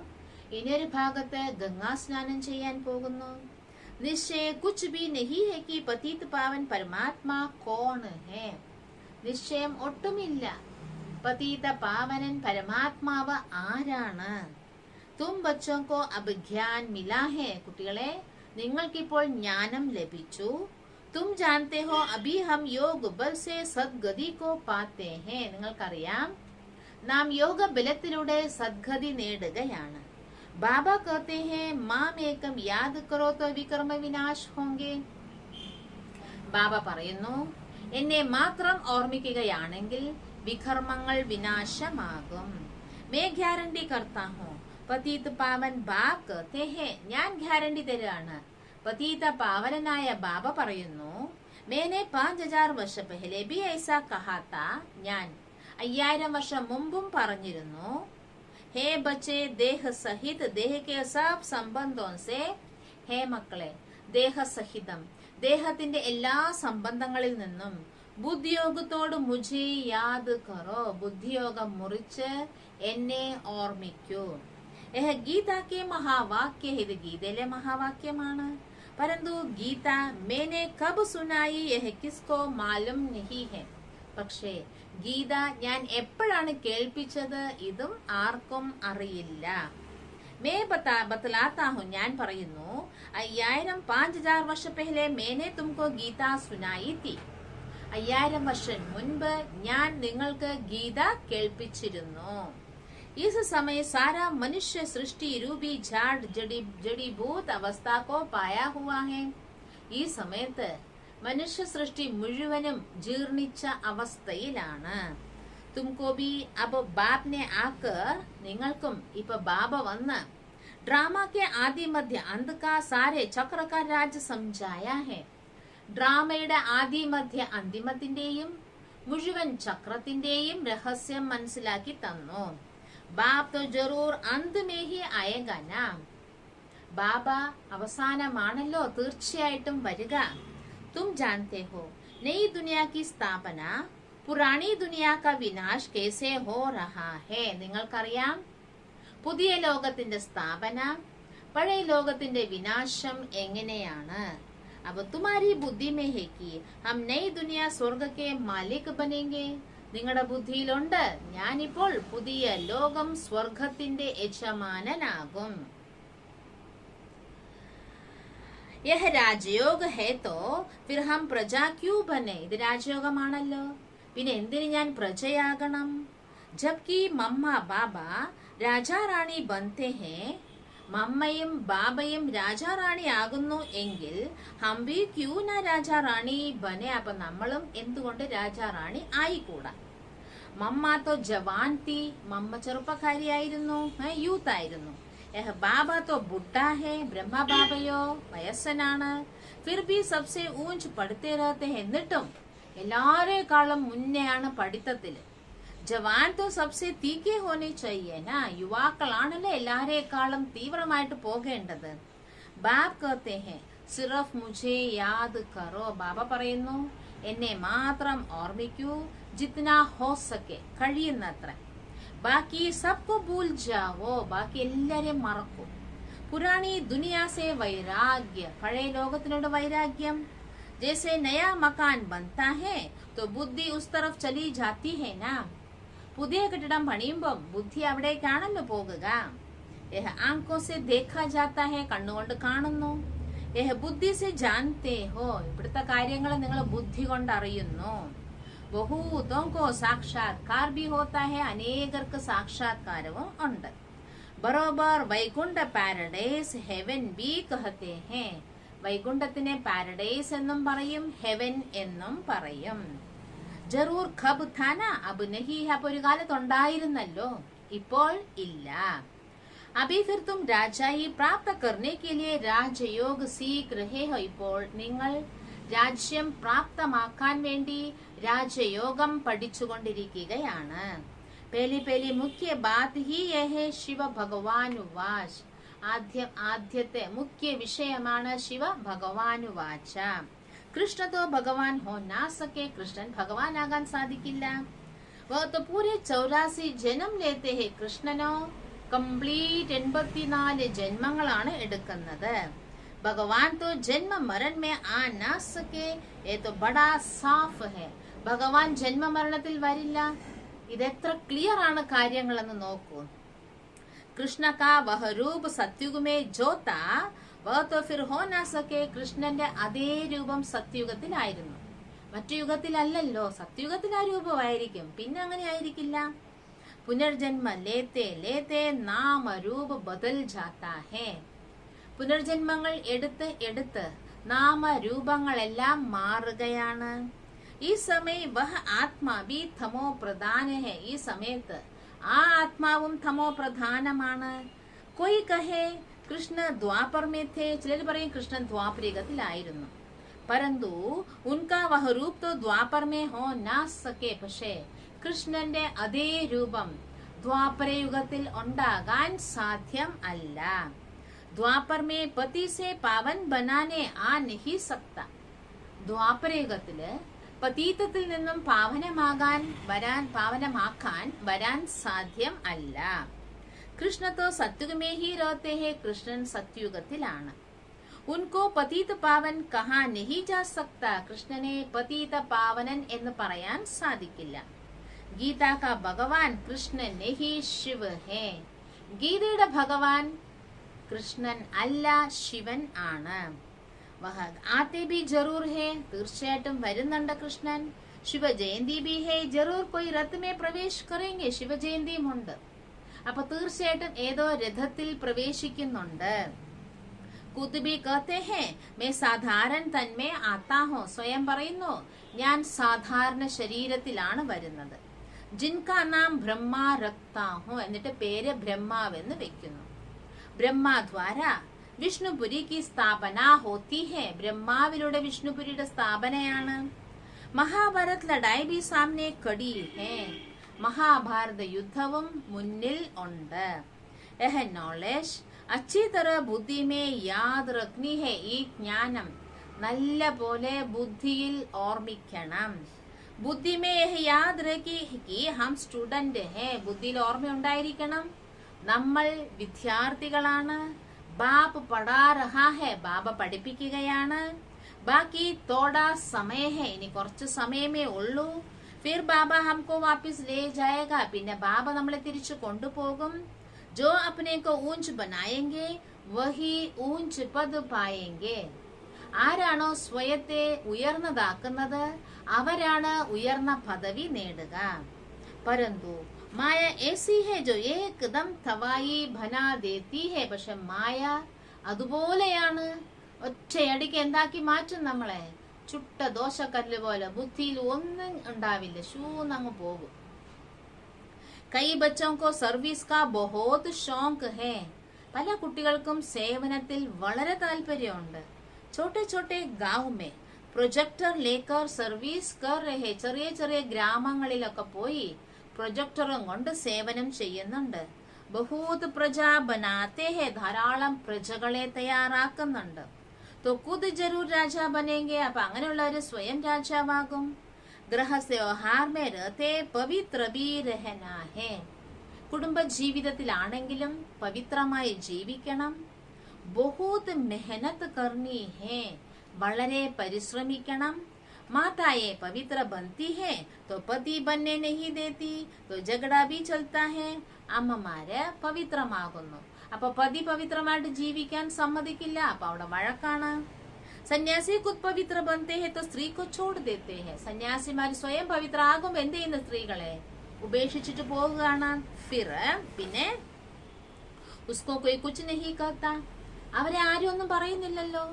ഇനിയൊരു ഭാഗത്ത് ഗംഗാ സ്നാനം ചെയ്യാൻ പോകുന്നു. നിശ്ചയ കുച്ച് ഭി നഹി ഹെ കി പതീത് പാവൻ പരമാത്മാ കോൺ ഹെ. നിശ്ചയം ഒട്ടുമില്ല, പതീത പാവനൻ പരമാത്മാവ് ആരാണ്. തും ബച്ചോ കോ അബ് ജ്ഞാൻ മിലാ ഹെ. കുട്ടികളെ, നിങ്ങൾക്കിപ്പോൾ ജ്ഞാനം ലഭിച്ചു. तुम जानते हो अभी हम योग बल से सद्गति को पाते हैं. നിങ്ങൾക്കറിയാം നാം യോഗ ബലത്തിലൂടെ സദ്ഗതി നേടുകയാണ്. ബാബ कहते हैं മാം ഏകം യാദ് കരോ തോ വികർമ്മ വിനാശ് ഹോംഗെ. ബാബ പറയുന്നു, എന്നെ മാത്രം ഓർമ്മിക്കുകയാണെങ്കിൽ വികർമ്മങ്ങൾ വിനാശമാകും. मैं ഗ്യാരണ്ടി करता हूं. പതീത് പാവൻ ബാബ് कहते हैं, ഞാൻ ഗ്യാരണ്ടി തരാണ്. പതീത പാവനായ ബാബ പറയുന്നു, മേനെ 5000 വർഷ പഹലെ ബി ഐസാ കഹാത്ത. ഞാൻ 5000 വർഷം മുമ്പും പറഞ്ഞിരുന്നു. ഹേ ബച്ചേ ദേഹ സഹിത് ദേഹ കെ സബ് സംബന്ധോं से. ഹേ മക്കളെ, ദേഹസഹിതം ദേഹത്തിന്റെ എല്ലാ സംബന്ധങ്ങളിൽ നിന്നും ബുദ്ധിയോഗത്തോട് മുझे യാദ് കറോ. ബുദ്ധിയോഗം മുറിച്ച് എന്നെ ഓർമ്മിക്കൂ. यह गीता के महावाक्य है. ഇത് ഗീതയിലെ മഹാവാക്യമാണ്. परंतु गीता मैंने कब सुनाई यह किसको मालूम नहीं है. പക്ഷേ ഗീത ഞാൻ എപ്പോഴാണ് കേൾപ്പിച്ചത് ഇതും ആർക്കും അറിയില്ല. मैं बतलाता हूँ. ഞാൻ പറയുന്നു, 5000 വർഷം पहले मैंने तुमको गीता सुनाई थी. 5000 വർഷം മുൻപ് ഞാൻ നിങ്ങൾക്ക് ഗീത കേൾപ്പിച്ചിരുന്നു. इस समय सारा मनुष्य सृष्टि रूपी झाड़ जड़ीभूत अवस्था को पाया हुआ है. ഈ സമയത്ത് മനുഷ്യ സൃഷ്ടി മുഴുവനും ജീർണിച്ച അവസ്ഥയിലാണ്. തുംകോ ബി അബ് ബാപ്നെ ആക്കർ. നിങ്ങൾക്കും ഇപ്പൊ ബാബ വന്ന് ഡ്രാമ കെ ആദി മധ്യ അന്ത് കാ സാരെ ചക്ര കാ രാജ് സംജായാ ഹെ. ഡ്രാമയുടെ ആദി മധ്യ അന്തിമത്തിന്റെയും മുഴുവൻ ചക്രത്തിന്റെയും രഹസ്യം മനസ്സിലാക്കി തന്നു. ബാബ് तो जरूर अंत में ही आएगा ना. ബാബ അവസാനമാണല്ലോ തീർച്ചയായിട്ടും വരിക. तुम जानते हो नई दुनिया की स्थापना पुरानी दुनिया का विनाश कैसे हो रहा है. നിങ്ങൾക്കറിയാം പുതിയ ലോകത്തിന്റെ സ്ഥാപന പഴയ ലോകത്തിന്റെ വിനാശം എങ്ങനെയാണ്. अब तुम्हारी बुद्धि में है कि हम नई दुनिया स्वर्ग के मालिक बनेंगे. നിങ്ങളുടെ ബുദ്ധിയിലുണ്ട് ഞാനിപ്പോൾ പുതിയ ലോകം സ്വർഗത്തിന്റെ യജമാനനാകും. യഹ രാജയോഗ ഹേ തോ ഫിർ ഹം പ്രജ ക്യൂ ബനെ. ഇത് രാജയോഗമാണല്ലോ, പിന്നെ എന്തിന് ഞാൻ പ്രജയാകണം? ജബ്കി മമ്മ ബാബ രാജാ റാണി ബനത്തെ ഹേ. മമ്മയും ബാബയും രാജാറാണിയാകുന്നു എങ്കിൽ ഹംബി ക്യൂ ന രാജാറാണി ബനെ. അപ്പൊ നമ്മളും എന്തുകൊണ്ട് രാജാറാണി ആയിക്കൂടാ? മമ്മ തോ ജവാൻ തീ, മമ്മ ചെറുപ്പക്കാരിയായിരുന്നു, യൂത്ത് ആയിരുന്നു. ബാബ തോ ബുഡ്ഡാ ഹെ, ബ്രഹ്മ ബാബയോ വയസ്സനാണ്. ഫിർ ബി സബ്സെ ഊഞ്ച് പഠിത്തേ രഹത്തെ, എന്നിട്ടും എല്ലാരെക്കാളും മുന്നെയാണ് പഠിത്തത്തില്. ജവാൻ തോ സബ്സെ തീക്കെ ഹോനെ ചയ്യേന, യുവാക്കളാണല്ലേ എല്ലാരെക്കാളും തീവ്രമായിട്ട് പോകേണ്ടത്. ബാബ് കഹത്തെ ഹെ സിറഫ് മുझे യാദ് കറോ, ബാബ പറയുന്നു എന്നെ മാത്രം ഓർമ്മിക്കൂ, ജിത്ന ഹോ സക്കെ, കഴിയുന്നത്ര. ബാക്കി സബ്കോ ഭൂൽ ജാവോ, ബാക്കി എല്ലാരെയും മറക്കൂ. പുരാണി ദുനിയാസെ വൈരാഗ്യ, പഴയ ലോകത്തിനോട് വൈരാഗ്യം. ജैसे नया मकान बनता है तो बुद्धि उस तरफ चली जाती है ना. പുതിയ കെട്ടിടം പണിയുമ്പോൾ ബുദ്ധി അവിടേക്കാണല്ലോ പോകുക. യഹ ആങ്കോ സെ ദേഖാ ജാത്താ ഹെ, കണ്ണുകൊണ്ട് കാണുന്നു. യഹ ബുദ്ധി സെ ജാൻതേ ഹോ, ഇവിടുത്തെ കാര്യങ്ങൾ നിങ്ങൾ ബുദ്ധി കൊണ്ട് അറിയുന്നു. ബഹൂതോങ്കോ സാക്ഷാത്കാർ ബി ഹോത്താ ഹെ, അനേകർക്ക് സാക്ഷാത്കാരവും ഉണ്ട്. ബറോബർ വൈകുണ്ഠ പാരഡൈസ് ഹെവൻ ബി കഹത്തെ ഹെ, വൈകുണ്ഠത്തിനെ പാരഡൈസ് എന്നും പറയും, ഹെവൻ എന്നും പറയും. ജറൂർ ഖബ് ഥാന അബ് നഹി, അപ്പൊ ഒരു കാലത്തുണ്ടായിരുന്നല്ലോ, ഇപ്പോൾ ഇല്ല. അഭി ഫിർ തും രാജായി പ്രാപ്ത കർനെ കെ ലിയെ രാജयोग സീഖ് രഹേ ഹോ, ഇപ്പോൾ നിങ്ങൾ രാജ്യം പ്രാപ്തമാക്കാൻ വേണ്ടി രാജയോഗം പഠിച്ചുകൊണ്ടിരിക്കുകയാണ്. പേലി മുഖ്യ ബാത് ഹി യഹേ ശിവ ഭഗവാനുവാച്, ആദ്യത്തെ മുഖ്യ വിഷയമാണ് ശിവ ഭഗവാനുവാച. കൃഷ്ണ തോ ഭഗവാൻ ഹോ നാ സക്കെ, കൃഷ്ണൻ ഭഗവാനാകാൻ സാധിക്കില്ല. വോ തോ പൂരെ 84 ജന്മം ലേത്തെ ഹെ, കൃഷ്ണനോ കംപ്ലീറ്റ് 84 ജന്മങ്ങളാണ് എടുക്കുന്നത്. ഭഗവാൻ തോ ജന്മ മരൺ മേ ആ നാ സക്കെ, ഏ തോ ബഡാ സാഫ് ഹെ, ഭഗവാൻ ജന്മ മരണത്തിൽ വരില്ല. ഇതെത്ര ക്ലിയർ ആണ് കാര്യങ്ങളെന്ന് നോക്കൂ. കൃഷ്ണ കാ വഹ രൂപ് സത്യുഗ് മേ ജോതാ വഹ തോ ഫിർ ഹോ നാ സക്കെ, കൃഷ്ണന്റെ അതേ രൂപം സത്യുഗത്തിലായിരുന്നു, മറ്റു യുഗത്തിലല്ലല്ലോ. സത്യുഗത്തിൽ ആ രൂപമായിരിക്കും, പിന്നെ അങ്ങനെ ആയിരിക്കില്ല. പുനർജന്മ ലേത്തെ ലേത്തെ നാമ രൂപ് ബദൽ ജാത്താ ഹെ, പുനർജന്മങ്ങൾ എടുത്ത് നാമരൂപങ്ങളെല്ലാം മാറുകയാണ്. ഈ സമയം വഹ ആത്മാ ബി തമോ പ്രധാന ഹെ, ഈ സമയത്ത് ആ ആത്മാവും തമോ പ്രധാനമാണ്. കൊയ് കഹേ കൃഷ്ണ ദ്വാപർ മേ ഥേ, ചിലർ പറയും കൃഷ്ണൻ ദ്വാപരയുഗത്തിലായിരുന്നു. പരന്തു ഉൻകാ വഹ രൂപ് തോ ദ്വാപർ മേ ഹോ നാ സക്കെ, പക്ഷേ കൃഷ്ണന്റെ അതേ രൂപം ദ്വാപരയുഗത്തിൽ ഉണ്ടാകാൻ സാധ്യം അല്ല. ദ്വാപർ മേ പതി സെ പാവൻ ബനാനെ ആ നഹി സക്ത, ദ്വാപരയുഗത്തില് പതീതത്തിൽ നിന്നും പാവനമാക്കാൻ വരാൻ സാധ്യം അല്ല. കൃഷ്ണ തോ സത്യുഗ് മേ ഹി രഹത്തെ ഹെ, കൃഷ്ണൻ സത്യുഗത്തിലാണ്. ഉൻകോ പതീത പാവൻ കഹാ നഹി ജാ സക്ത, കൃഷ്ണനെ പതീത പാവനൻ എന്ന് പറയാൻ സാധിക്കില്ല. ഗീത കാ ഭഗവാൻ കൃഷ്ണൻ നഹി ശിവ് ഹേ, ഗീതയുടെ ഭഗവാൻ കൃഷ്ണൻ അല്ല, ശിവൻ ആണ്. വഹ ആത്തെ ബി ജറൂർ ഹേ, തീർച്ചയായിട്ടും വരുന്നുണ്ട് കൃഷ്ണൻ. ശിവജയന്തി ബി ഹേ, ജറൂർ കൊയ് രഥ് മേ പ്രവേശ് കറേംഗെ, ശിവജയന്തിയും ഉണ്ട്. അപ്പൊ തീർച്ചയായിട്ടും ഏതോ രഥത്തിൽ പ്രവേശിക്കുന്നുണ്ട്. കുതുബി കഹത്തെ ഹേ മേ സാധാരണ തന്മേ ആത്താ ഹോ, സ്വയം പറയുന്നു ഞാൻ സാധാരണ ശരീരത്തിലാണ് വരുന്നത്. ജിൻകാ നാം ബ്രഹ്മ രക്താ ഹോ, എന്നിട്ട് പേര് ബ്രഹ്മാവെന്ന് വെക്കുന്നു. ബ്രഹ്മദ്വാര വിഷ്ണുപുരി की स्थापना होती है, ബ്രഹ്മാവിലൂടെ വിഷ്ണുപുരിയുടെ സ്ഥാപനയാണ്. മഹാഭാരത് ലഡായി भी सामने खड़ी है, മഹാഭാരത യുദ്ധവും മുന്നിൽ ഉണ്ട്. यह नॉलेज अच्छी तरह बुद्धि में याद रखनी है, ഈ ജ്ഞാനം നല്ല പോലെ ബുദ്ധിയിൽ ഓർമ്മിക്കണം. ബുദ്ധി में यह याद रखी कि हम स्टूडेंट है, ബുദ്ധിയിൽ ഓർമ്മയുണ്ടായിരിക്കണം നമ്മൾ വിദ്യാർത്ഥികളാണ്. ബാപ്പ് പഠാ രഹാ ഹെ, ബാബ പഠിപ്പിക്കുകയാണ്. ബാക്കി തോടാ സമയ ഹെ, ഇനി കുറച്ച് സമയമേ ഉള്ളൂ. ഫിർ ബാബ ഹംകോ വാപ്പിസ് ലേ ജായേഗാ, പിന്നെ ബാബ നമ്മളെ തിരിച്ചു കൊണ്ടുപോകും. ജോ അപ്നെ കോ ഊഞ്ച് ബനായെങ്കെ വഹി ഊഞ്ച് പദ് പായെങ്കെ, ആരാണോ സ്വയത്തെ ഉയർന്നതാക്കുന്നത് അവരാണ് ഉയർന്ന പദവി നേടുക. പരന്തു മായ ऐसी है जो एकदम തവായി ബനാ ദേത്തി है. പക്ഷെ മായ അതുപോലെയാണ്, ഒറ്റയടിക്ക് എന്താക്കി മാറ്റും നമ്മളെ. ചുട്ട ദോശക്കല്ല് പോലെ, ബുദ്ധിയിൽ ഒന്നും ഉണ്ടാവില്ല, ശൂന്നങ്ങ് പോകും. കൈ ബച്ചോं को സർവീസ് का बहुत शौक है. പല കുട്ടികൾക്കും സേവനത്തിൽ വളരെ താല്പര്യമുണ്ട്. छोटे छोटे गांव में പ്രൊജക്ടർ ലേക്കർ സർവീസ് കർ രഹേ. ചെറിയ ചെറിയ ഗ്രാമങ്ങളിലൊക്കെ പോയി പ്രൊജക്ടറും കൊണ്ട് സേവനം ചെയ്യുന്നുണ്ട്. ബഹൂത് പ്രജ ബനാത്തെ ഹെ. ധാരാളം പ്രജകളെ തയ്യാറാക്കുന്നുണ്ട്. तो खुद जरूर राजा बनेंगे. അപ്പൊ അങ്ങനെയുള്ളവര് സ്വയം രാജാവാകും. ഗൃഹസ്ഥ വ്യവഹാർ മേ രഹത്തെ പവിത്ര ഭി രഹനാ ഹെ. കുടുംബ ജീവിതത്തിലാണെങ്കിലും പവിത്രമായി ജീവിക്കണം. ബഹൂത് മെഹനത്ത് കർണി ഹെ. വളരെ പരിശ്രമിക്കണം. മാതായെ പവിത്ര ബന്തി ഹെ तो पति बनने नहीं देती तो झगड़ा भी चलता है. അമ്മമാര് പവിത്രമാകുന്നു, അപ്പൊ പതി പവിത്രമായിട്ട് ജീവിക്കാൻ സമ്മതിക്കില്ല, അപ്പൊ അവിടെ വഴക്കാണ്. സന്യാസി കുത് പവിത്ര ബനത്തെ ഹെ तो സ്ത്രീ को छोड़ देते हैं. സന്യാസിമാർ സ്വയം പവിത്രമാകും, എന്ത് ചെയ്യുന്ന സ്ത്രീകളെ ഉപേക്ഷിച്ചിട്ട് പോവുകയാണ്. ഫിർ പിന്നെ ഉസ്കോ കോയി കുച്ച് നഹീ കഹതാ. അവരെ ആരും ഒന്നും പറയുന്നില്ലല്ലോ.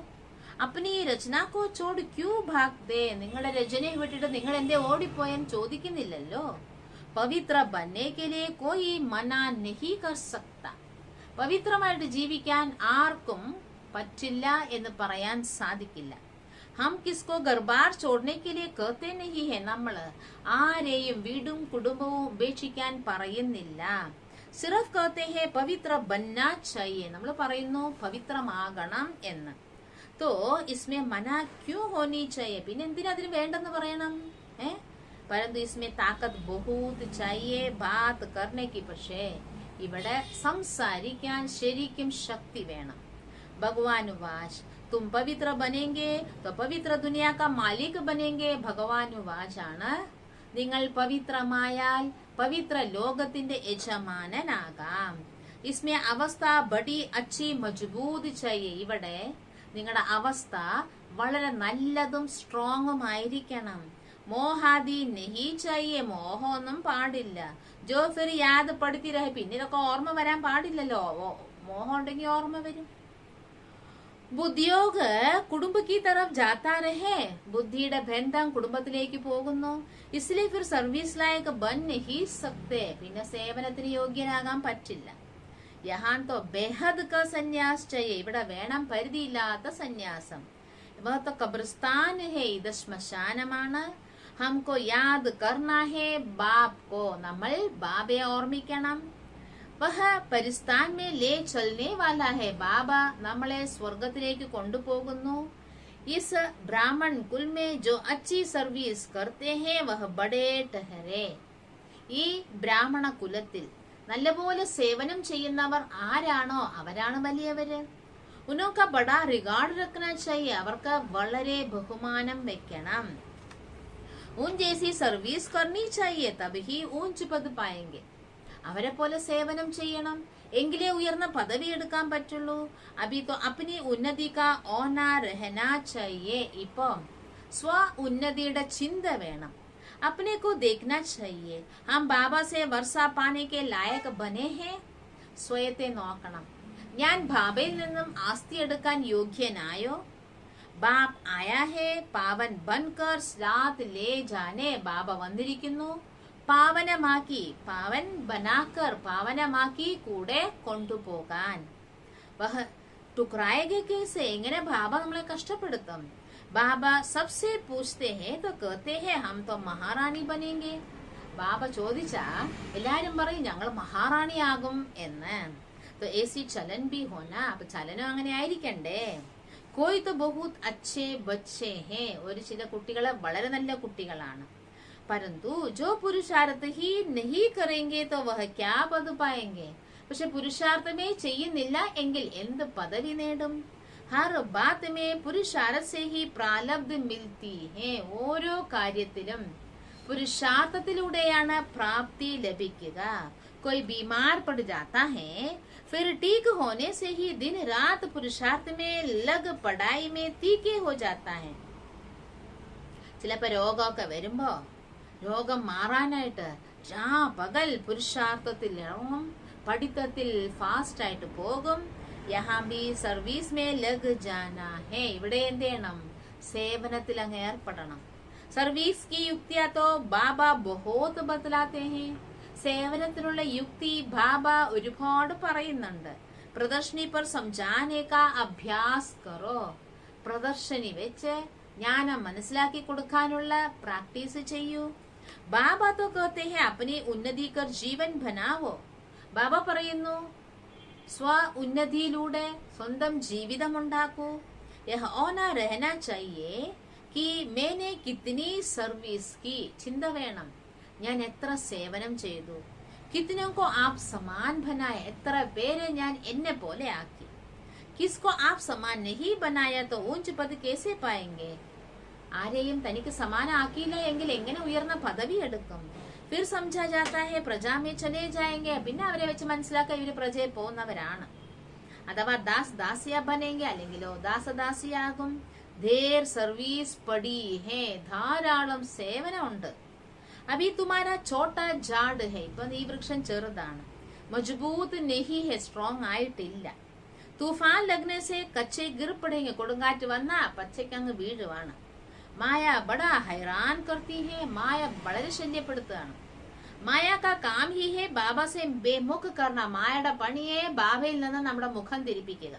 അപ്പനി രചനാക്കോ ചോട് ക്യൂ ഭാഗ്ദേ. നിങ്ങളുടെ രചനയെ വിട്ടിട്ട് നിങ്ങൾ എന്തേ ഓടിപ്പോയെന്ന് ചോദിക്കുന്നില്ലല്ലോ. പവിത്ര ബന്നേ കെ ലിയേ കോയി മനാ നഹീ കർ സക്ത. പവിത്രമായിട്ട് ജീവിക്കാൻ ആർക്കും പറ്റില്ല എന്ന് പറയാൻ സാധിക്കില്ല. ഹം കിസ്കോ ഗർബാർ ചോടനെ കെ ലിയേ കഹത്തെ നഹീ ഹെ. നമ്മള് ആരെയും വീടും കുടുംബവും ഉപേക്ഷിക്കാൻ പറയുന്നില്ല. സിറഫ് കഹത്തെ ഹെ പവിത്ര ബന്നാ ചാഹിയേ. നമ്മൾ പറയുന്നു പവിത്രമാകണം എന്ന്. तो इसमें मना क्यों होनी चाहिए? പിന്നെ എന്തിനാ അതിന് വേണ്ടെന്ന് പറയണം? परंतु इसमें ताकत बहुत चाहिए बात करने की. പക്ഷേ ഇവിടെ സംസാരിക്കാൻ ശരിക്കും ശക്തി വേണം. ഭഗവാൻ വാച് तुम पवित्र बनेंगे तो पवित्र दुनिया का मालिक बनेंगे. ഭഗവാൻ വാചാണ്, നിങ്ങൾ പവിത്രമായാൽ പവിത്ര ലോകത്തിന്റെ യജമാനനാകാം. इसमें अवस्था बड़ी अच्छी मजबूत चाहिए. ഇവിടെ നിങ്ങളുടെ അവസ്ഥ വളരെ നല്ലതും സ്ട്രോങ്ങും ആയിരിക്കണം. മോഹാദി നഹീ ചാഹിയേ. മോഹമൊന്നും പാടില്ല. ജോ ഫിർ യാദ് പഠിത്തി രഹേ. പിന്നെ ഇതൊക്കെ ഓർമ്മ വരാൻ പാടില്ലല്ലോ. മോഹം ഉണ്ടെങ്കിൽ ഓർമ്മ വരും. ബുദ്ധിയോഗ് കുടുംബ കി തരഫ് ജാതാ രഹേ. ബുദ്ധിയുടെ ബന്ധം കുടുംബത്തിലേക്ക് പോകുന്നു. ഇസ്ലിയേ ഫിർ സർവീസ് ലായക് ബൻ നഹീ സക്തേ. പിന്നെ സേവനത്തിന് യോഗ്യനാകാൻ പറ്റില്ല. യഹാൻ തോ ബേഹദ് ക സന്യാസ് ചെയ്യേ. ഇവിടെ വേണം പരിധിയില്ലാത്ത സന്യാസം. വഹ് ഖബർസ്ഥാൻ ഹേ. ഇത് ശ്മശാനമാണ്. ഹംകോ യാദ് കർനാ ഹേ ബാപ് കോ. നമ്മൾ ബാബയെ ഓർമ്മിക്കണം. വഹ് പരിസ്ഥാൻ മേ ലേ ചൽനെ വാലാ ഹേ. ബാബ നമ്മളെ സ്വർഗത്തിലേക്ക് കൊണ്ടുപോകുന്നു. ഇസ് ബ്രാഹ്മൺ കുൽ മേ ജോ അച്ചി സർവീസ് കർത്തെ ഹേ വഹ് ബഡേ ടഹരെ. ഈ ബ്രാഹ്മണ കുലത്തിൽ നല്ലപോലെ സേവനം ചെയ്യുന്നവർ ആരാണോ അവരാണ് വലിയവര്. ഉനോക്ക ബഡാ റിഗാർഡ് രഖ്നാ ചാഹിയേ. അവർക്ക് വളരെ ബഹുമാനം വെക്കണം. ഉൻ ജൈസി സർവീസ് കർണി ചാഹിയേ തബ്ഹി ഊഞ്ച് പദ് പായെങ്കെ. അവരെ പോലെ സേവനം ചെയ്യണം, എങ്കിലേ ഉയർന്ന പദവി എടുക്കാൻ പറ്റുള്ളൂ. അഭി തോ അപ്നി ഉന്നതി കാ ഓനാ രഹനാ ചാഹിയേ. ഇപ്പൊ സ്വ ഉന്നതിയുടെ ചിന്ത വേണം. अपने को देखना चाहिए. हम बाबा से वर्षा पाने के लायक बने हैं. സ്വയത്തെ നോക്കണം. ഞാൻ ബാബയിൽ നിന്നും ആസ്തി എടുക്കാൻ യോഗ്യനായോ? ബാബ് ആയാ ഹേ പാവൻ ബൻകർ സാത്ത് ലേ ജാനെ. ബാബ വന്നിരിക്കുന്നു പാവനമാക്കി. പാവൻ ബനാക്കർ പാവനമാക്കി കൂടെ കൊണ്ടുപോകാൻ. വഹ് ടുക്രായകെ കേസെ. എങ്ങനെ ബാബ നമ്മളെ കഷ്ടപ്പെടുത്തും? ബാബ സബ്സെ പൂछते हैं तो कहते हैं हम तो महारानी बनेंगे. ബാബ ചോദിച്ചാ എല്ലാരും പറയും ഞങ്ങൾ മഹാറാണിയാകും എന്ന്. तो ऐसी चलन भी होना. അപ്പൊ ചലനം അങ്ങനെ ആയിരിക്കണ്ടേ. कोई तो बहुत अच्छे बच्चे हैं. ഒരു ചില കുട്ടികളെ വളരെ നല്ല കുട്ടികളാണ്. परंतु जो पुरुषार्थ ही नहीं करेंगे तो वह क्या पद पाएंगे. പക്ഷെ പുരുഷാർത്ഥമേ ചെയ്യുന്നില്ല എങ്കിൽ എന്ത് പദവി നേടും? Har Baat may പുരുഷാർത്ഥ say he പ്രാലബ്ധ മിൽത്തി ഹേ. ഓരോ കാര്യത്തിലും പുരുഷാർത്ഥത്തിലൂടെയാണ് പ്രാപ്തി ലഭിക്കുക. कोई बीमार पड़ जाता है फिर ठीक होने से ही दिन रात पुरुषार्थ में लग पढ़ाई में तीखे हो जाता है. ചിലപ്പോ രോഗമൊക്കെ വരുമ്പോ രോഗം മാറാനായിട്ട് പകൽ പുരുഷാർത്ഥത്തിൽ ഇറങ്ങും, പഠിത്തത്തിൽ ഫാസ്റ്റ് ആയിട്ട് പോകും. യഹാ ബി സർവീസ് മേ ലഗ് ജാനാ ഹേ, ഇവിടെ എന്ത് ചെയ്യണം? സേവനത്തിൽ അങ്ങ് ഏർപ്പെടണം. സർവീസ് കി യുക്തിയാ തോ ബാബ ബഹുത് ബത്ലാത്തെ ഹേ, സേവനത്തിനുള്ള യുക്തി ബാബ ഒരുപാട് പറയുന്നുണ്ട്. പ്രദർശനി പർ സംജാനെ കാ അഭ്യാസ് കറോ, പ്രദർശനി വെച്ച് ജ്ഞാനം മനസ്സിലാക്കി കൊടുക്കാനുള്ള പ്രാക്ടീസ് ചെയ്യൂ. ബാബ തോ കഹത്തെ ഹേ അപ്നി ഉന്നതി കർ ജീവൻ ബനാവോ, ബാബ പറയുന്നു സ്വ ഉന്നതിയിലൂടെ സ്വന്തം ജീവിതം ഉണ്ടാക്കൂ. യഹ് ഓനാ രഹനാ ചാഹിയേ കി മേനെ കിത്നി സർവീസ് കി, ചിന്ത വേണം ഞാൻ എത്ര സേവനം ചെയ്തു. കിത്നോ കോ ആപ് സമാൻ ബനായ, എത്ര പേരെ ഞാൻ എന്നെ പോലെ ആക്കി. കിസ്കോ ആപ് സമാൻ നഹി ബനായ തോ ഊഞ്ച് പദ് കേസെ പായെങ്കെ, ആരെയും തനിക്ക് സമാനാക്കിയില്ല എങ്കിൽ എങ്ങനെ ഉയർന്ന പദവി എടുക്കും. ഫിർ സംജാ ജാതാ ഹേ പ്രജാ മേ ചലേ ജായെങ്കെ, പിന്നെ അവരെ വെച്ച് മനസ്സിലാക്കാൻ ഇവര് പ്രജയിൽ പോകുന്നവരാണ്. അഥവാ ദാസ് ദാസിയ ബനെങ്കെ, അല്ലെങ്കിലോ ദാസദാസിയാകും. ധേർ സർവീസ് പടി ഹേ, ധാരാളം സേവനമുണ്ട്. അഭി തുമാരാ ചോട്ടാ ജാഡ് ഹേ, ഇപ്പൊ ഈ വൃക്ഷം ചെറുതാണ്. മജ്ബൂത്ത് നെഹി ഹേ, സ്ട്രോങ് ആയിട്ടില്ല. തൂഫാൻ ലഗ്നെ സേ കച്ചെ ഗിർ പടേങ്കെ, കൊടുങ്കാറ്റ് വന്നാ പച്ചക്കങ്ങ് വീഴുവാണ്. മായ ബടാ ഹൈറാൻ കർത്തി ഹേ, മായ വളരെ ശല്യപ്പെടുത്തുകയാണ്. മായ കാ കാം ഹി ഹേ ബാബ സെ ബേമുഖ് കർണ, മായയുടെ പണിയെ ബാബയിൽ നിന്ന് നമ്മുടെ മുഖം തിരിപ്പിക്കുക.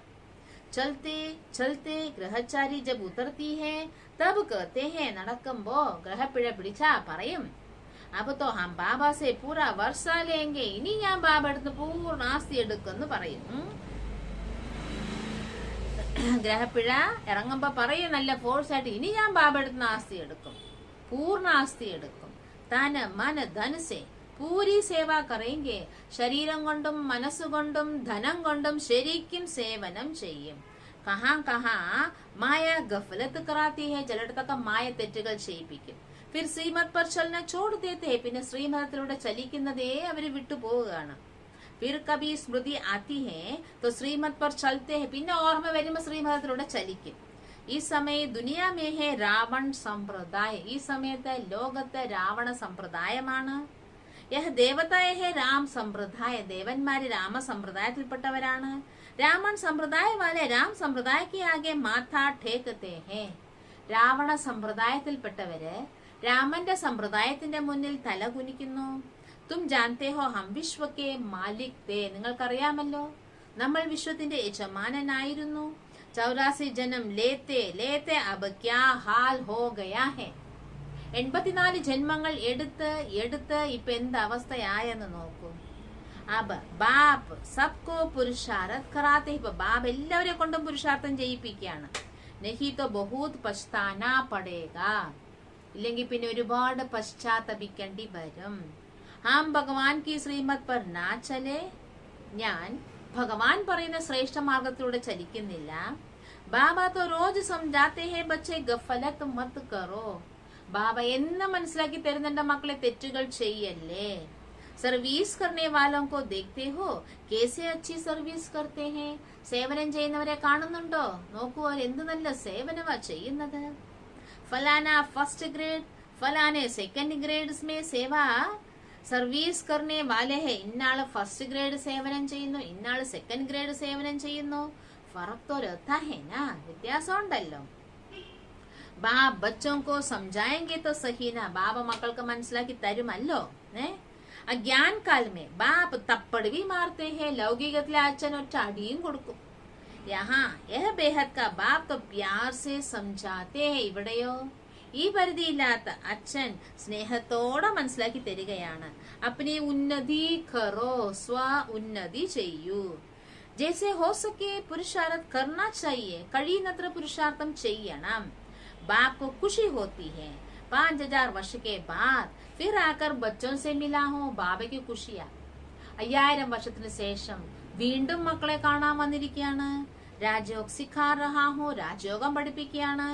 ചൽത്തെ ചൽത്തെ ഗ്രഹചാരി ജബ് ഉത്തർത്തി ഹേ തബ് കഹത്തെ ഹേ, നടക്കുമ്പോ ഗ്രഹപ്പിഴ പിടിച്ചാ പറയും അപ്പൊ തോ ഹം ബാബ സെ പൂരാ വർഷ ലേങ്കെ, ഇനി ഞാൻ ബാബ എടുത്ത് പൂർണ്ണ ആസ്തി എടുക്കുമെന്ന് പറയും. ഗ്രഹപ്പിഴ ഇറങ്ങുമ്പോ പറയും നല്ല ഫോഴ്സ് ആയിട്ട്, ഇനി ഞാൻ ബാബ എടുത്ത് ആസ്തി എടുക്കും, പൂർണ്ണ ആസ്തി എടുക്കും. തന മന ധനസെ പൂരി സേവ കറേങ്കെ, ശരീരം കൊണ്ടും മനസ്സുകൊണ്ടും ധനം കൊണ്ടും ശരിക്കും സേവനം ചെയ്യും. കഹാ കഹാ മായ ഗഫലത്ത് കറാത്തി ഹേ, ചിലയിടത്തൊക്കെ മായ തെറ്റുകൾ ചെയ്യിപ്പിക്കും. ഫിർ ശ്രീമത് പർ ചലന ചോട് ദേത്തെ, പിന്നെ ശ്രീമതത്തിലൂടെ ചലിക്കുന്നതേ അവര് വിട്ടുപോവുകയാണ്. ഫിർ കബി സ്മൃതി ആത്തി ഹേ തോ ശ്രീമത് പർ ചലത്തെ ഹേ, പിന്നെ ഓർമ്മ വരുമ്പോ ശ്രീമതത്തിലൂടെ ചലിക്കും. ഈ സമയം ദുനിയാ മേ ഹേ രാവൺ സമ്പ്രദായം, ഈ സമയത്ത് ലോകത്തെ രാവണ സമ്പ്രദായമാണ്. യഹ് ദേവതായ ഹേ രാം സമ്പ്രദായ, ദേവന്മാര് രാമ സമ്പ്രദായത്തിൽപ്പെട്ടവരാണ്. രാമൻ സമ്പ്രദായ വാലെ രാം സമ്പ്രദായക്ക് ആകെ മാഥാ ഠേക്കത്തെ ഹേ, രാവണ സമ്പ്രദായത്തിൽപ്പെട്ടവര് രാമന്റെ സമ്പ്രദായത്തിന്റെ മുന്നിൽ തല കുനിക്കുന്നു. തും ജാൻതേ ഹോ ഹം വിശ്വക്കെ മാലിക് തേ, നിങ്ങൾക്കറിയാമല്ലോ നമ്മൾ വിശ്വത്തിന്റെ യജമാനനായിരുന്നു. 84 ജന്മം ലേത്തെ ലേത്തെ അബ് ക്യാ ഹാൽ ഹോ ഗയാ ഹേ, 84 ജന്മങ്ങൾ എടുത്ത് ഇപ്പൊ എന്ത് അവസ്ഥയായെന്ന് നോക്കൂ. അബ് ബാപ്പ് സബ്കോ പുരുഷാരത് കറാത്തെ, ഇപ്പൊ ബാബ് എല്ലാവരെ കൊണ്ടും പുരുഷാർത്ഥം ചെയ്യിപ്പിക്കുകയാണ്. നഹി തോ ബഹുത് പശ്ചാത്താനാ പടേഗാ, ഇല്ലെങ്കിൽ പിന്നെ ഒരുപാട് പശ്ചാത്തപിക്കേണ്ടി വരും. ഹം ഭഗവാൻ കി ശ്രീമത് പർ നാ ചലേ, ഞാൻ ഭഗവാൻ പറയുന്ന ശ്രേഷ്ഠ മാർഗത്തിലൂടെ ചലിക്കുന്നില്ല. ബാബ തോ റോജ് സംജാത്തെ ഹേ ബച്ചേ ഗഫലത്ത് മത് കറോ, ബാബ എന്ന് മനസ്സിലാക്കി തരുന്നുണ്ട് മക്കളെ തെറ്റുകൾ ചെയ്യല്ലേ. സർവീസ് കർണേ വാലോം കോ ദേഖ്തേ ഹോ കേസെ അച്ഛി സർവീസ് കർത്തേ ഹേ, സേവനം ചെയ്യുന്നവരെ കാണുന്നുണ്ടോ? നോക്കൂ അവർ എന്ത് നല്ല സേവനമാ ചെയ്യുന്നത്. ഫലാന first grade ഫലാനെ second grades may സേവ സർവീസ് കർണേ വാലെ ഹേ, ഇന്നാള് ഫസ്റ്റ് ഗ്രേഡ് സേവനം ചെയ്യുന്നു, ഇന്നാള് സെക്കൻഡ് ഗ്രേഡ് സേവനം ചെയ്യുന്നു. ഫറക് തോ രഹതാ ഹേ നാ, വ്യത്യാസം ഉണ്ടല്ലോ. ബാബ് ബച്ചോं को समझाएंगे तो सही ना, ബാബ മക്കൾക്ക് മനസ്സിലാക്കി തരുമല്ലോ. അജ്ഞാൻ കാലമേ ബാബ് തപ്പട് भी मारते हैं, ലൗകികത്തിലെ അച്ഛൻ ഒറ്റ അടിയും കൊടുക്കും. യഹാ യഹ് ബേഹദ് കാ ബാബ് तो प्यार से समझाते हैं, ഇവിടെയോ ഈ പരിധിയില്ലാത്ത അച്ഛൻ സ്നേഹത്തോടെ മനസ്സിലാക്കി തരികയാണ്. അപ്നി ഉന്നതി കറോ, സ്വ ഉന്നതി ചെയ്യൂ. ജैसे हो सके पुरुषार्थ करना चाहिए, കഴിയുന്നത്ര പുരുഷാർത്ഥം ചെയ്യണം. बाप को खुशी होती है 5000 वर्ष के बाद फिर आकर बच्चों से मिला हूँ, ബാബയ്ക്ക് ഖുഷിയാ. 5000 വർഷത്തിന് ശേഷം വീണ്ടും മക്കളെ കാണാൻ വന്നിരിക്കുകയാണ്. രാജയോഗ സിഖാ റഹാ ഹോ, രാജയോഗം പഠിപ്പിക്കുകയാണ്.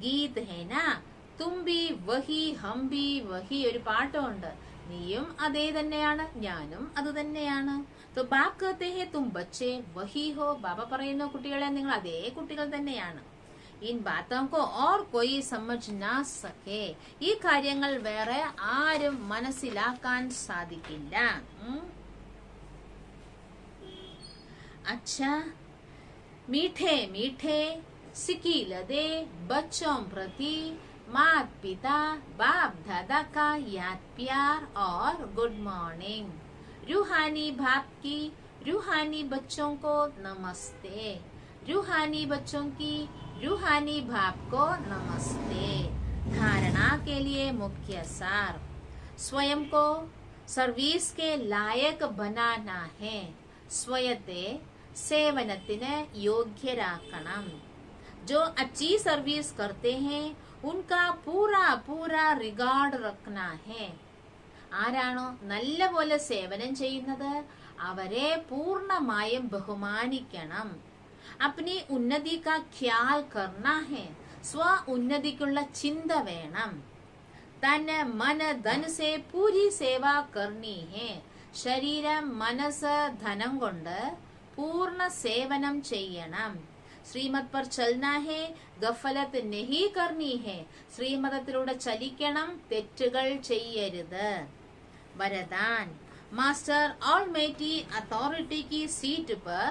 ഗീത് ഹേന തും ബി വഹി ഹം ബി വഹി, ഒരു പാട്ടുമുണ്ട്. നീയും അതേ തന്നെയാണ്, ഞാനും അത് തന്നെയാണ്. तो बाप कहते हैं तुम बच्चे वही हो, ബാബ പറയുന്നു കുട്ടികളെ നിങ്ങൾ അതേ കുട്ടികൾ തന്നെയാണ്. इन बातों को और कोई समझ ना सके. ഈ കാര്യങ്ങൾ വേറെ ആരും മനസ്സിലാക്കാൻ സാധിക്കില്ല. अच्छा, मीठे मीठे सिकीलदे बच्चों प्रति माता पिता बाप दादा का याद प्यार और गुड मॉर्निंग. रूहानी बाप की रूहानी बच्चों को नमस्ते. रूहानी बच्चों की रूहानी बाप को नमस्ते. धारणा के लिए मुख्य सार. स्वयं को सर्विस के लायक बनाना है. സ്വയത്തെ സേവനത്തിന് യോഗ്യരാക്കണം. जो अच्छी सर्विस करते हैं उनका पूरा पूरा रिगार्ड रखना है. ആരാണോ നല്ല പോലെ സേവനം ചെയ്യുന്നത് അവരെ പൂർണ്ണമായും ബഹുമാനിക്കണം. अपनी उन्नति का ख्याल करना है. സ്വ ഉന്നതിക്കുള്ള ചിന്ത വേണം. തൻ मन धन से पूरी सेवा करनी है. ശരീരം മനസ്സ് ധനം കൊണ്ട് പൂർണ്ണ സേവനം ചെയ്യണം. ശ്രീമത് पर चलना है, ഗഫലत नहीं करनी है. ശ്രീമതത്തിലൂടെ ചലിക്കണം, തെറ്റുകൾ ചെയ്യരുത്. വരദാൻ. मास्टर ऑलमाइटी अथॉरिटी की सीट पर